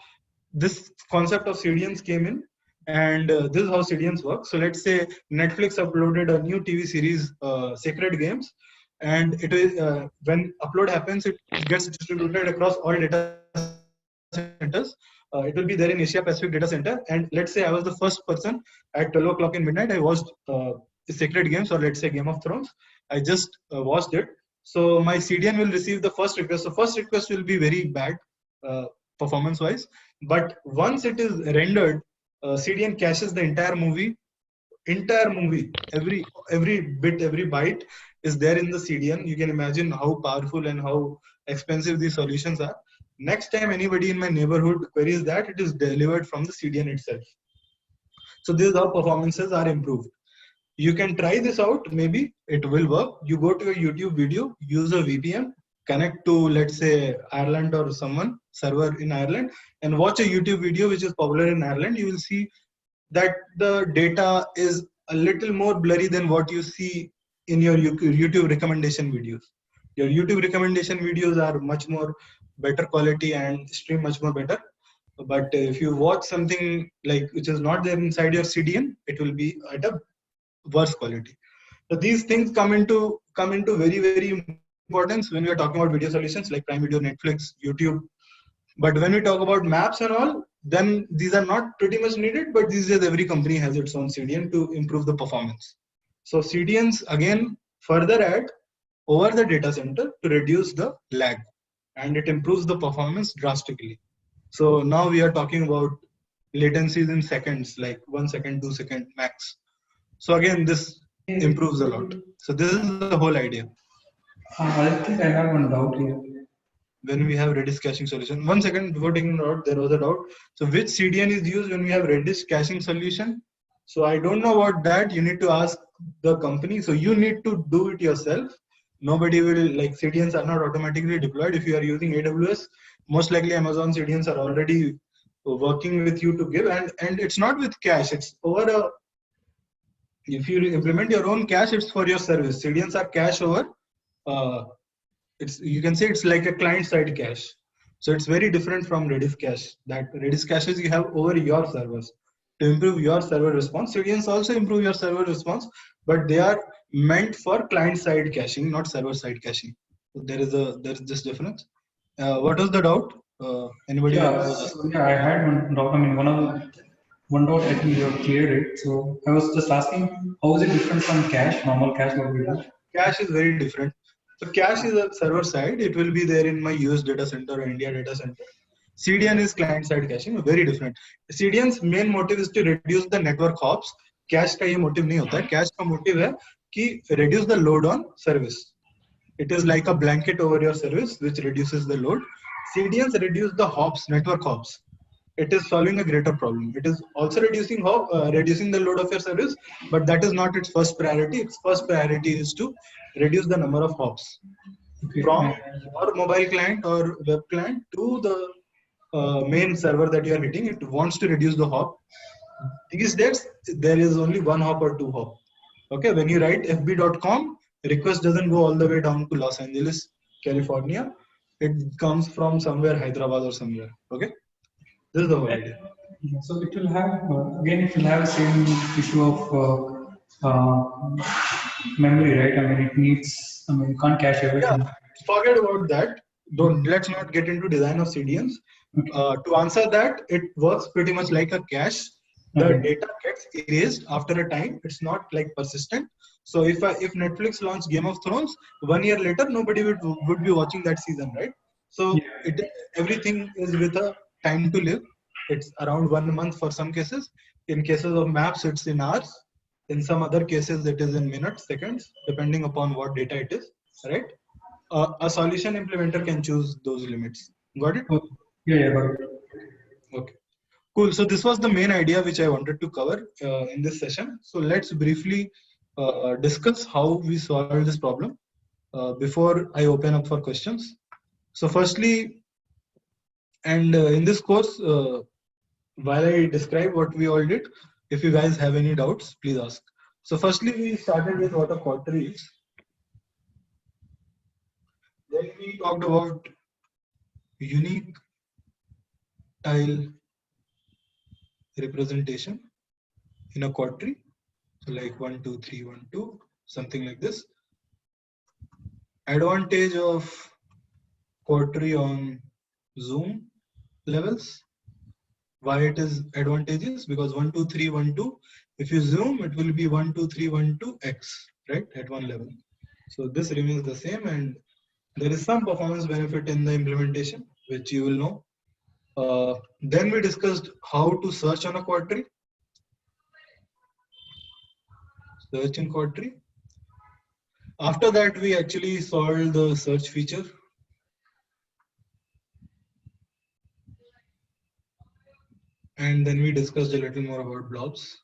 this concept of CDNs came in, and this is how CDNs work. So let's say Netflix uploaded a new TV series, Sacred Games, and it is when upload happens, it gets distributed across all data centers. It will be there in Asia Pacific data center, and let's say I was the first person at 12 o'clock in midnight. I watched Sacred Games, or let's say Game of Thrones. I just watched it. So my CDN will receive the first request. So first request will be very bad performance wise, but once it is rendered, CDN caches the entire movie, every bit, every byte is there in the CDN. You can imagine how powerful and how expensive these solutions are. Next time anybody in my neighborhood queries that, it is delivered from the CDN itself. So this is how performances are improved. You can try this out, maybe it will work. You go to a YouTube video, use a VPN, connect to, let's say, Ireland or someone, server in Ireland, and watch a YouTube video which is popular in Ireland. You will see that the data is a little more blurry than what you see in your YouTube recommendation videos. Your YouTube recommendation videos are much more better quality and stream much more better. But if you watch something like which is not there inside your CDN, it will be at a worse quality. So these things come into very, very importance when we are talking about video solutions like Prime Video, Netflix, YouTube. But when we talk about maps and all, then these are not pretty much needed, but these days every company has its own CDN to improve the performance. So CDNs again further add over the data center to reduce the lag. and it improves the performance drastically. So now we are talking about latencies in seconds, like 1 second, 2 second max. So again, this improves a lot. So this is the whole idea. I think I have one doubt here. When we have Redis caching solution, 1 second before taking it out, there was a doubt. So which CDN is used when we have Redis caching solution? So I don't know about that. You need to ask the company. So you need to do it yourself. Nobody will, like, CDNs are not automatically deployed. If you are using AWS, most likely Amazon CDNs are already working with you to give, and it's not with cache. It's over a, if you implement your own cache, it's for your service. CDNs are cache over. It's, you can say it's like a client-side cache. So it's very different from Redis cache. That Redis caches you have over your servers to improve your server response. CDNs also improve your server response, but they are meant for client-side caching, not server-side caching. So there's this difference. What was the doubt? Anybody? Yeah, I had one doubt. I mean, one doubt, I think you have cleared it. So I was just asking, how is it different from cache, normal cache, what we do? Cache is very different. So cache is a server side. It will be there in my US data center or India data center. CDN is client side caching, very different. CDN's main motive is to reduce the network hops. Cache का ये motive नहीं होता है. Cache का motive है कि reduce the load on service. It is like a blanket over your service which reduces the load. CDNs reduce the hops, network hops. It is solving a greater problem. It is also reducing the load of your service, but that is not its first priority. Its first priority is to reduce the number of hops from your mobile client or web client to the main server that you are hitting. It wants to reduce the hop. These days, there is only 1 hop or 2 hop. Okay, when you write fb.com, request doesn't go all the way down to Los Angeles, California. It comes from somewhere, Hyderabad or somewhere. Okay, this is the whole idea. Yeah, so it will have, again, it will have the same issue of memory, right? I mean, it needs, I mean, you can't cache everything. Yeah, forget about that. Let's not get into design of CDNs. To answer that, it works pretty much like a cache. The data gets erased after a time. It's not like persistent. So if Netflix launched Game of Thrones, 1 year later, nobody would be watching that season, right? So everything is with a time to live. It's around 1 month for some cases. In cases of maps, it's in hours. In some other cases, it is in minutes, seconds, depending upon what data it is, right? A solution implementer can choose those limits. Got it? Yeah, got it. Okay. Cool. So this was the main idea which I wanted to cover in this session. So let's briefly discuss how we solve this problem before I open up for questions. So firstly, and in this course, while I describe what we all did, if you guys have any doubts, please ask. So firstly, we started with what a quadry is. Then we talked about unique tile representation in a quadry. So like 1, 2, 3, 1, 2, something like this. Advantage of quadry on zoom levels. Why it is advantageous? Because 1, 2, 3, 1, 2. If you zoom, it will be 1, 2, 3, 1, 2 x, right? At one level. So this remains the same, and there is some performance benefit in the implementation, which you will know. Then we discussed how to search on a quadry. Search in quadry. After that, we actually solved the search feature. And then we discussed a little more about blobs,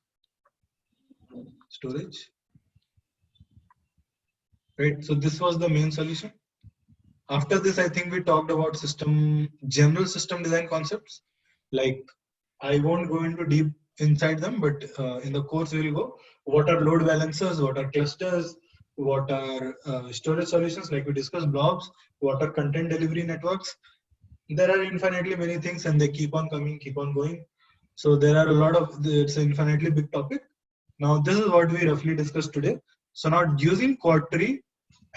storage. Right, so this was the main solution. After this, I think we talked about general system design concepts. Like, I won't go into deep inside them, but in the course we will go. What are load balancers? What are clusters? What are storage solutions? Like we discussed blobs. What are content delivery networks? There are infinitely many things, and they keep on coming, keep on going. So there are a lot of, it's an infinitely big topic. Now this is what we roughly discussed today. So now using quadry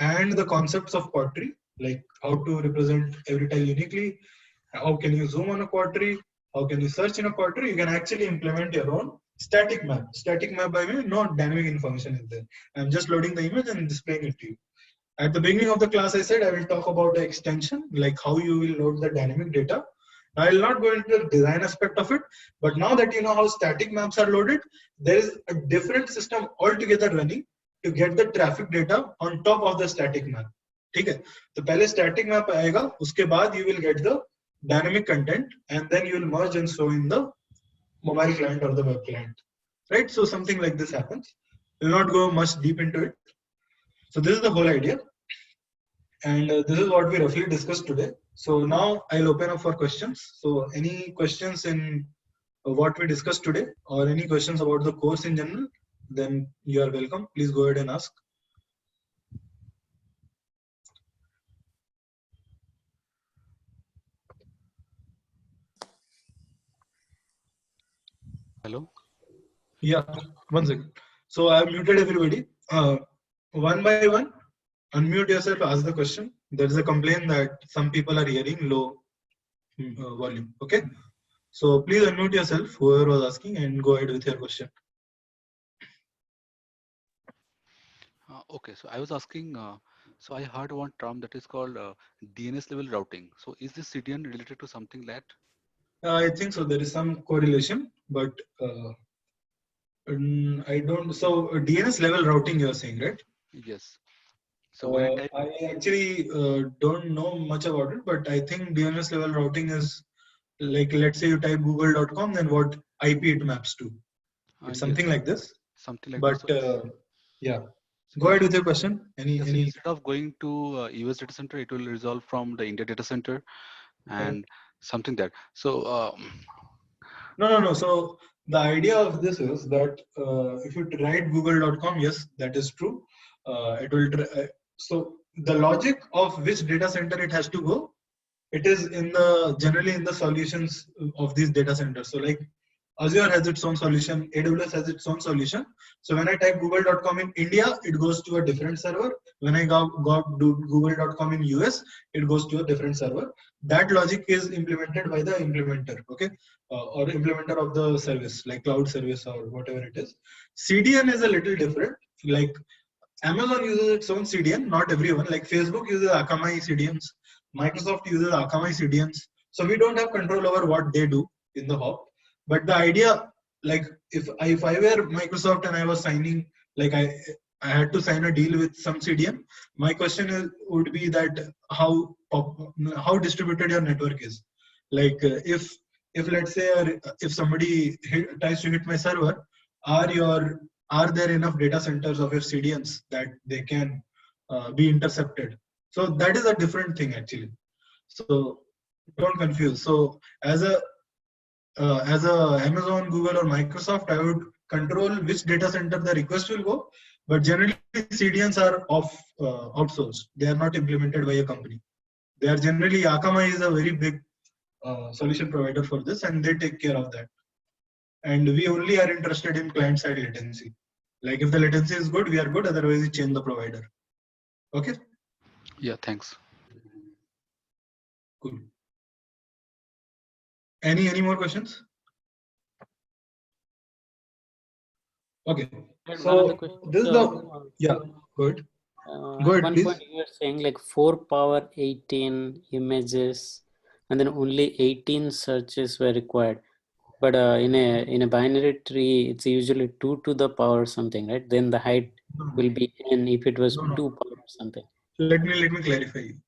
and the concepts of quadry, like how to represent every tile uniquely, how can you zoom on a quadry, how can you search in a quadry, you can actually implement your own static map. Static map by me, no dynamic information is there. I'm just loading the image and displaying it to you. At the beginning of the class, I said I will talk about the extension, like how you will load the dynamic data. I will not go into the design aspect of it, but now that you know how static maps are loaded, there is a different system altogether running to get the traffic data on top of the static map. ठीक है? तो पहले static map आएगा, उसके बाद you will get the dynamic content, and then you will merge and show in the mobile client or the web client, right? So something like this happens. We'll not go much deep into it. So this is the whole idea, and this is what we roughly discussed today. So now I'll open up for questions. So any questions in what we discussed today, or any questions about the course in general, then you are welcome. Please go ahead and ask. Hello? Yeah, one second. So I have muted everybody. One by one, unmute yourself, ask the question. There is a complaint that some people are hearing low volume. Okay. So please unmute yourself, whoever was asking, and go ahead with your question. Okay, so I was asking, so I heard one term that is called DNS level routing. So is this CDN related to something like that? I think so. There is some correlation, but I don't. So DNS level routing, you are saying, right? Yes. So I actually don't know much about it, but I think DNS level routing is like, let's say you type google.com, then what IP it maps to. It's something like this. Something like but, this. So yeah. Go ahead with your question. Any instead of going to US data center, it will resolve from the India data center and something that. So No. So the idea of this is that if you write google.com, yes, that is true. It will. So the logic of which data center it has to go, it is in the generally in the solutions of these data centers. So like Azure has its own solution, AWS has its own solution. So when I type google.com in India, it goes to a different server. When I go do google.com in US, it goes to a different server. That logic is implemented by the implementer, okay, or implementer of the service, like cloud service or whatever it is. CDN is a little different. Like Amazon uses its own CDN, not everyone. Like Facebook uses Akamai CDNs, Microsoft uses Akamai CDNs. So we don't have control over what they do in the hop. But the idea, like if I were Microsoft and I was signing, like I had to sign a deal with some CDN, my question would be that how distributed your network is. Like if let's say if somebody tries to hit my server, are there enough data centers of your CDNs that they can be intercepted? So that is a different thing actually. So don't confuse. So as a Amazon, Google, or Microsoft, I would control which data center the request will go. But generally, CDNs are outsourced. They are not implemented by a company. They are generally, Akamai is a very big solution provider for this, and they take care of that. And we only are interested in client-side latency. Like if the latency is good, we are good. Otherwise, we change the provider. Okay. Yeah. Thanks. Cool. Any more questions? Okay. So this is the good. At one point you were saying like 4 power 18 images, and then only 18 searches were required. But in a binary tree, it's usually 2 to the power something, right? Then the height will be n if it was 2 power something. Let me clarify you.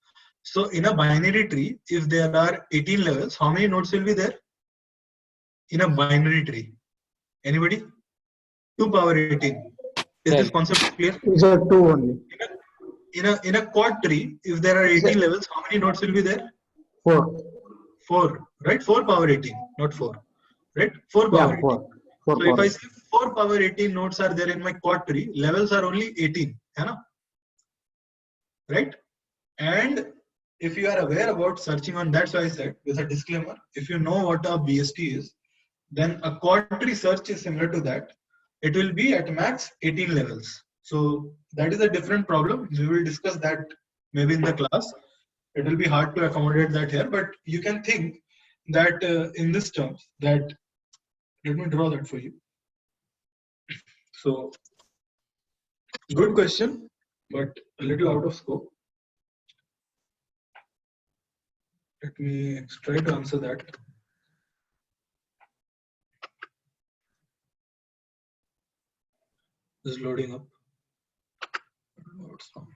So in a binary tree, if there are 18 levels, how many nodes will be there? In a binary tree, anybody? 2 power 18. Is this concept clear? Is a 2 only. In a quad tree, if there are 18 levels, how many nodes will be there? 4. 4, right? 4 power 18, not 4, right? 4 power 18. So if I say 4 power 18 nodes are there in my quad tree, levels are only 18, right? And if you are aware about searching on, that's why I said with a disclaimer, if you know what a BST is, then a quad tree search is similar to that. It will be at max 18 levels. So that is a different problem. We will discuss that maybe in the class. It will be hard to accommodate that here, but you can think that in this terms that, let me draw that for you. So good question. but a little out of scope. Let me try to answer that. Is loading up. What's wrong?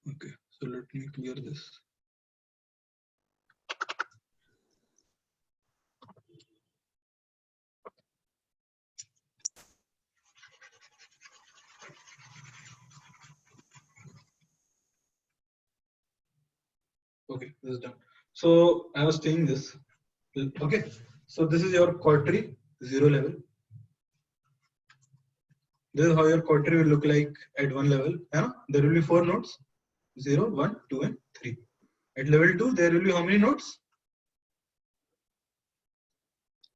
Okay, so let me clear this. Okay, this is done. So I was saying this. Okay, so this is your quad tree, 0 level. This is how your quad tree will look like at one level. Yeah? There will be 4 nodes, 0, 1, 2, and 3. At level 2, there will be how many nodes?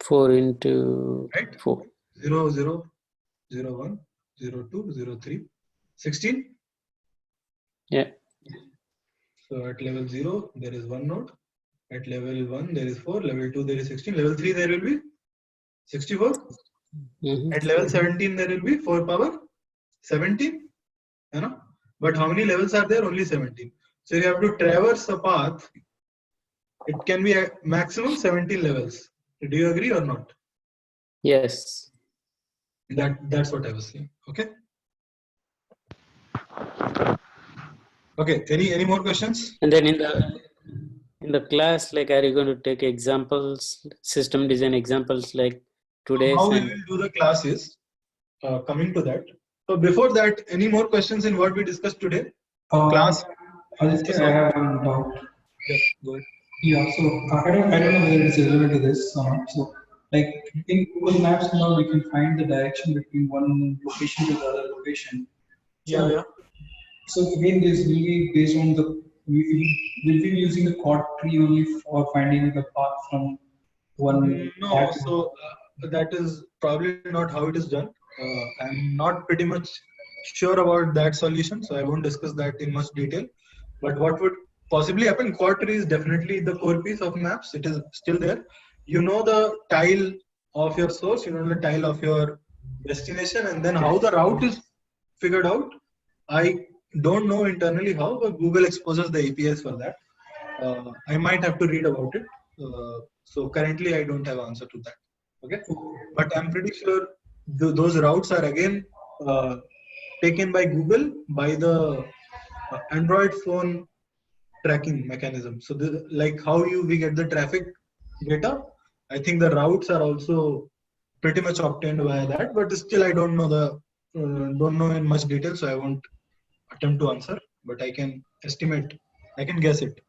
4 into right? 4. 0, 0, 0, 1, 0, 2, 0, 3, 16. Yeah. So at level 0, there is 1 node. At level 1, there is 4. Level 2, there is 16. Level 3, there will be 64. At level 17, there will be 4 power 17. You know? But how many levels are there? Only 17. So you have to traverse a path. It can be a maximum 17 levels. Do you agree or not? Yes. That's what I was saying. Okay. Okay. Any more questions? And then in the class, like, are you going to take examples, system design examples like today's? How we will do the class is coming to that. So before that, any more questions in what we discussed today? Class. Aditya, I have one doubt. Yes, go ahead. Yeah, so I don't know whether it's relevant to this or not. So, like in Google Maps now, we can find the direction between one location to the other location. So, Yeah. So again, this will be based on the will we be using the quad tree only for finding the path from one? No, so that is probably not how it is done. I'm not pretty much sure about that solution, so I won't discuss that in much detail. But what would possibly happen? Quad tree is definitely the core piece of maps. It is still there. You know the tile of your source, you know the tile of your destination, and then how the route is figured out. I don't know internally how, but Google exposes the APIs for that. I might have to read about it. So currently I don't have an answer to that. Okay, but I'm pretty sure those routes are again taken by Google by the Android phone tracking mechanism. So like how we get the traffic data, I think the routes are also pretty much obtained via that. But still, I don't know don't know in much detail, so I won't attempt to answer. But I can estimate. I can guess it.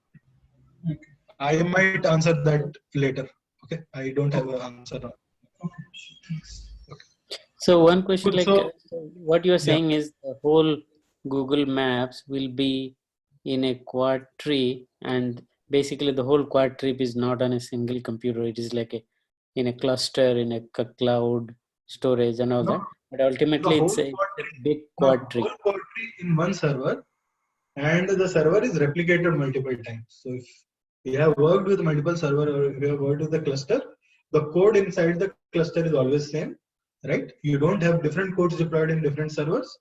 Okay. I might answer that later. Okay, I don't have an answer now. So one question, Good, like so, what you are saying is the whole Google Maps will be in a quad tree, and basically the whole quad tree is not on a single computer. It is like in a cluster, in a cloud storage and all that. But ultimately it's a big quad tree. Whole quad tree in one server, and the server is replicated multiple times. So if you have worked with multiple server or if you have worked with the cluster, the code inside the cluster is always same, right? You don't have different codes deployed in different servers.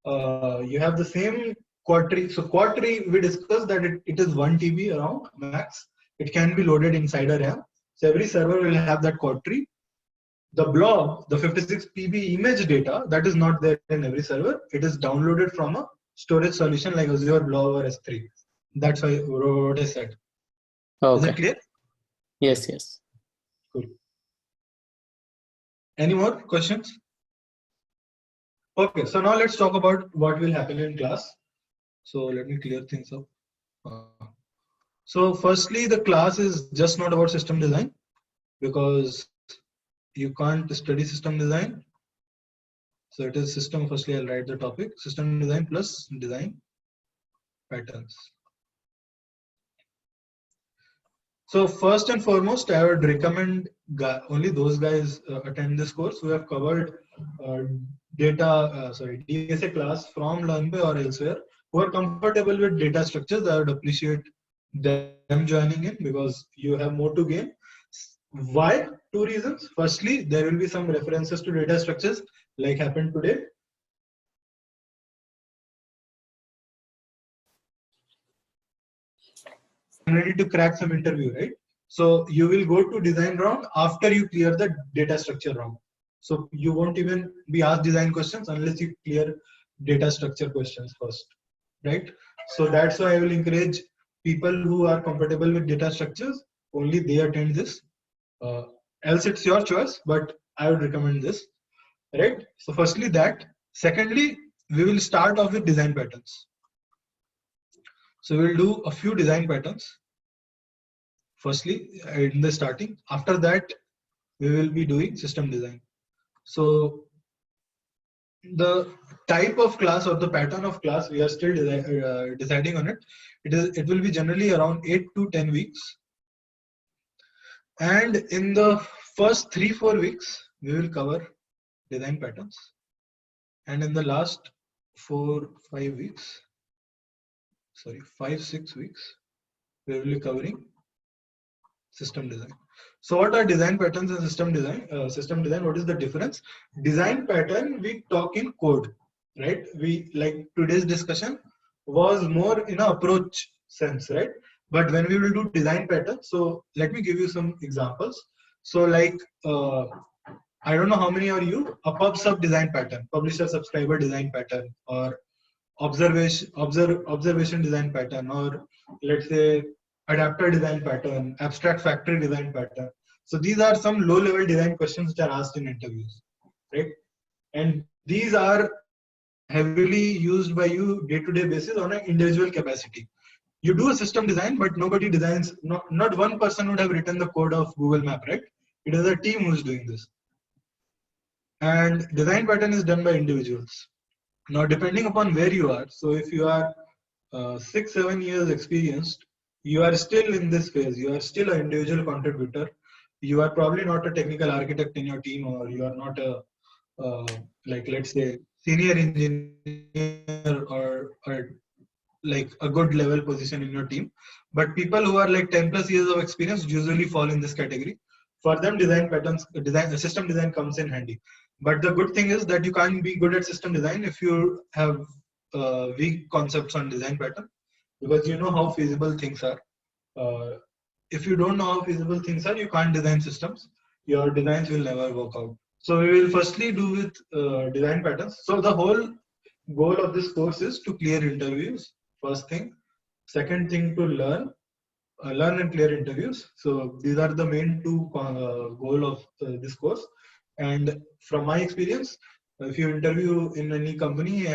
You have the same quad tree. So quad tree, we discussed that it is 1 TB around max. It can be loaded inside a RAM. So every server will have that quad tree. The blob, the 56 PB image data, that is not there in every server. It is downloaded from a storage solution like Azure Blob or S3. That's why what I said. Okay. Is it clear? Yes, yes. Cool. Any more questions? Okay, so now let's talk about what will happen in class. So let me clear things up. So firstly, the class is just not about system design, because you can't study system design. So it is system. Firstly, I'll write the topic: system design plus design patterns. So first and foremost, I would recommend only those guys attend this course who have covered DSA class from LearnBay or elsewhere, who are comfortable with data structures. I would appreciate them joining in, because you have more to gain. Why? 2 reasons. Firstly, there will be some references to data structures like happened today. ready to crack some interview, right? So you will go to design round after you clear the data structure round. So you won't even be asked design questions unless you clear data structure questions first, right? So that's why I will encourage people who are compatible with data structures, only they attend this. Else it's your choice, but I would recommend this, right? So firstly that. Secondly, we will start off with design patterns. So we'll do a few design patterns. Firstly, in the starting. After that, we will be doing system design. So the type of class or the pattern of class, we are still deciding on it. It will be generally around 8 to 10 weeks. And in the first 3-4 weeks, we will cover design patterns. And in the last 4-5 weeks, sorry, 5-6 weeks, we will be covering system design. So what are design patterns and system design? What is the difference? Design pattern, we talk in code, right? We, like today's discussion was more in an approach sense, right? But when we will do design pattern, so let me give you some examples. So like, I don't know how many are you, a pub sub design pattern, publisher subscriber design pattern, or observation design pattern, or let's say adapter design pattern, abstract factory design pattern. So these are some low level design questions which are asked in interviews, right? And these are heavily used by you day-to-day basis on an individual capacity. You do a system design, but nobody designs, not one person would have written the code of Google Map, right? It is a team who's doing this. And design pattern is done by individuals. Now, depending upon where you are, so if you are 6-7 years experienced, you are still in this phase. You are still an individual contributor. You are probably not a technical architect in your team, or you are not a like, let's say, senior engineer or like a good level position in your team. But people who are like 10+ years of experience usually fall in this category. For them, design patterns, system design comes in handy. But the good thing is that you can't be good at system design if you have weak concepts on design pattern, because you know how feasible things are. If you don't know how feasible things are, you can't design systems. Your designs will never work out. So we will firstly do with design patterns. So the whole goal of this course is to clear interviews, first thing. Second thing, to learn and clear interviews. So these are the main two goal of this course. And from my experience, if you interview in any company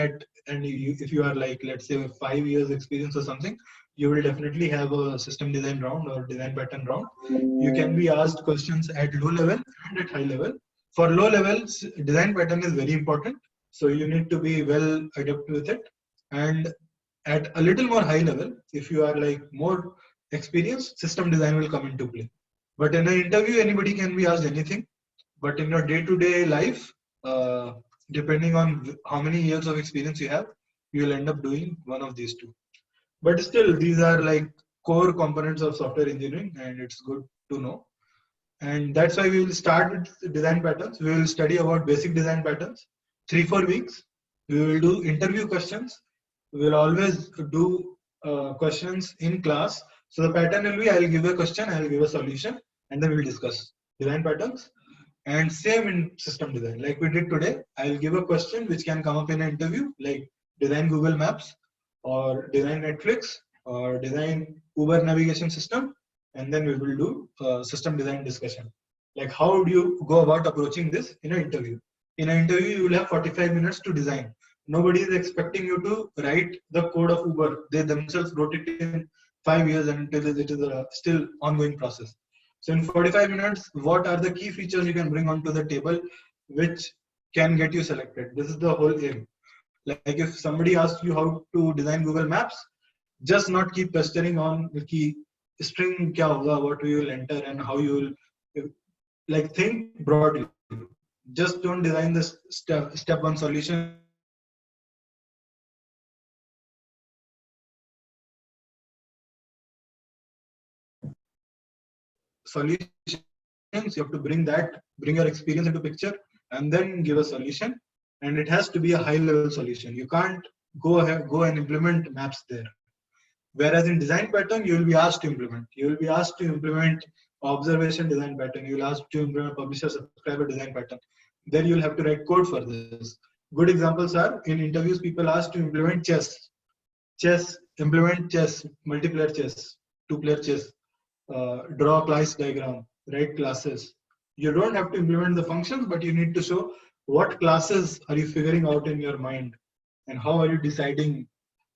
if you are like, let's say, 5 years experience or something, you will definitely have a system design round or design pattern round. You can be asked questions at low level and at high level. For low levels, design pattern is very important. So you need to be well adept with it. And at a little more high level, if you are like more experienced, system design will come into play. But in an interview, anybody can be asked anything. But in your day-to-day life, depending on how many years of experience you have, you will end up doing one of these two. But still, these are like core components of software engineering, and it's good to know. And that's why we will start with design patterns. We will study about basic design patterns. 3-4 weeks. We will do interview questions. We will always do questions in class. So the pattern will be, I will give a question, I will give a solution, and then we will discuss design patterns. And same in system design, like we did today. I will give a question which can come up in an interview, like design Google Maps, or design Netflix, or design Uber navigation system, and then we will do system design discussion. Like, how do you go about approaching this in an interview? In an interview, you will have 45 minutes to design. Nobody is expecting you to write the code of Uber. They themselves wrote it in 5 years, and it is a still ongoing process. So in 45 minutes, what are the key features you can bring onto the table which can get you selected? This is the whole aim. Like if somebody asks you how to design Google Maps, just not keep pestering on the key string kya hoga, what you will enter, and how you will, like, think broadly. Just don't design this step one solution. Solutions, you have to bring your experience into picture, and then give a solution. And it has to be a high level solution. You can't go and implement maps there. Whereas in design pattern, you will be asked to implement. You will be asked to implement observation design pattern. You will ask to implement publisher subscriber design pattern. Then you will have to write code for this. Good examples are in interviews, people ask to implement chess, implement chess, multiplayer chess, two-player chess, draw a class diagram, write classes. You don't have to implement the functions, but you need to show what classes are you figuring out in your mind and how are you deciding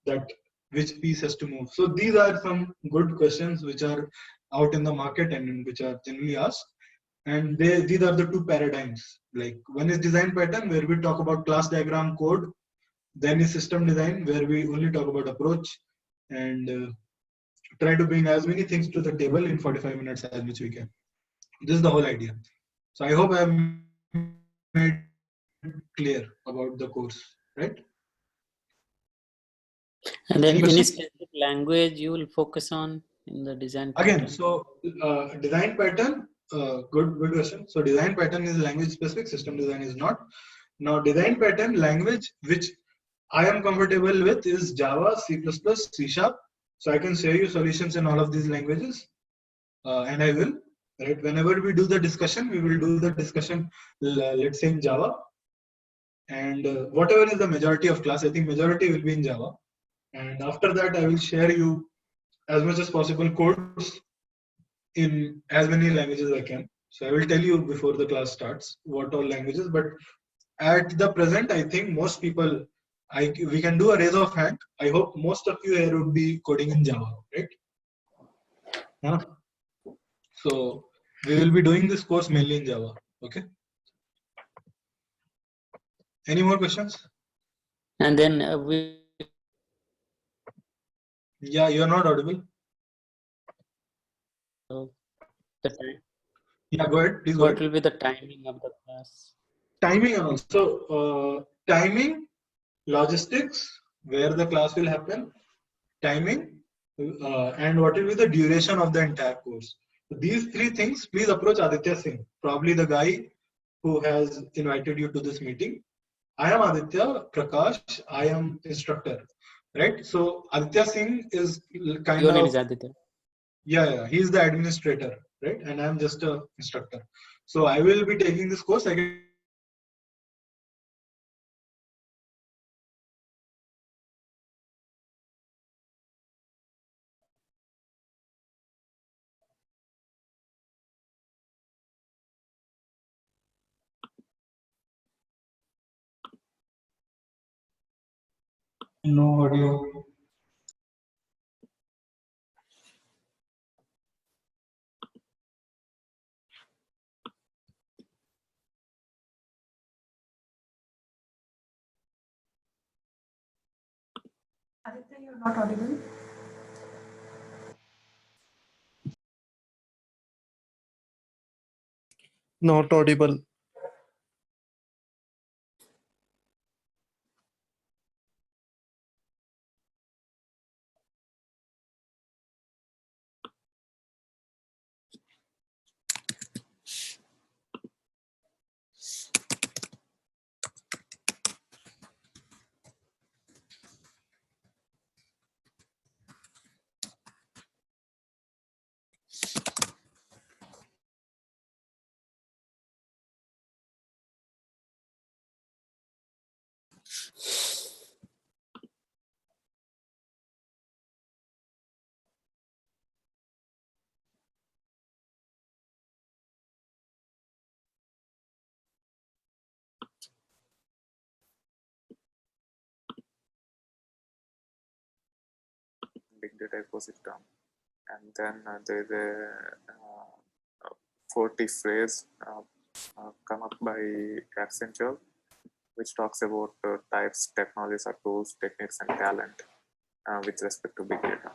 that which piece has to move. So these are some good questions which are out in the market and which are generally asked. And these are the two paradigms. Like one is design pattern where we talk about class diagram code. Then is system design where we only talk about approach and try to bring as many things to the table in 45 minutes as much we can. This is the whole idea. So I hope I have made clear about the course, right? And then Any any questions? specific language you will focus on in the design pattern? Again, so design pattern, good question. So design pattern is language specific, system design is not. Now design pattern language which I am comfortable with is Java, C++, C#. So I can share you solutions in all of these languages, and I will. Right? Whenever we do the discussion, we will do the discussion, let's say in Java, and whatever is the majority of class, I think majority will be in Java. And after that, I will share you as much as possible codes in as many languages I can. So I will tell you before the class starts what all languages. But at the present, I think most people, we can do a raise of hand. I hope most of you here would be coding in Java, right? Huh? So we will be doing this course mainly in Java. Okay. Any more questions? And then Yeah, you are not audible. The time. Yeah, go ahead. Please go What ahead. will be the timing of the class? Timing and also timing, logistics, where the class will happen, timing, and what will be the duration of the entire course. So these three things, please approach Aditya Singh, probably the guy who has invited you to this meeting. I am Aditya Prakash. I am instructor, right? So Aditya Singh is kind Your name of, is Aditya. yeah, he's the administrator, right? And I'm just a instructor. So I will be taking this course. I can No audio. Aditya, you're not audible. Not audible. big data ecosystem. And then there is a 40 phrase come up by Accenture, which talks about types, technologies, or tools, techniques, and talent with respect to big data.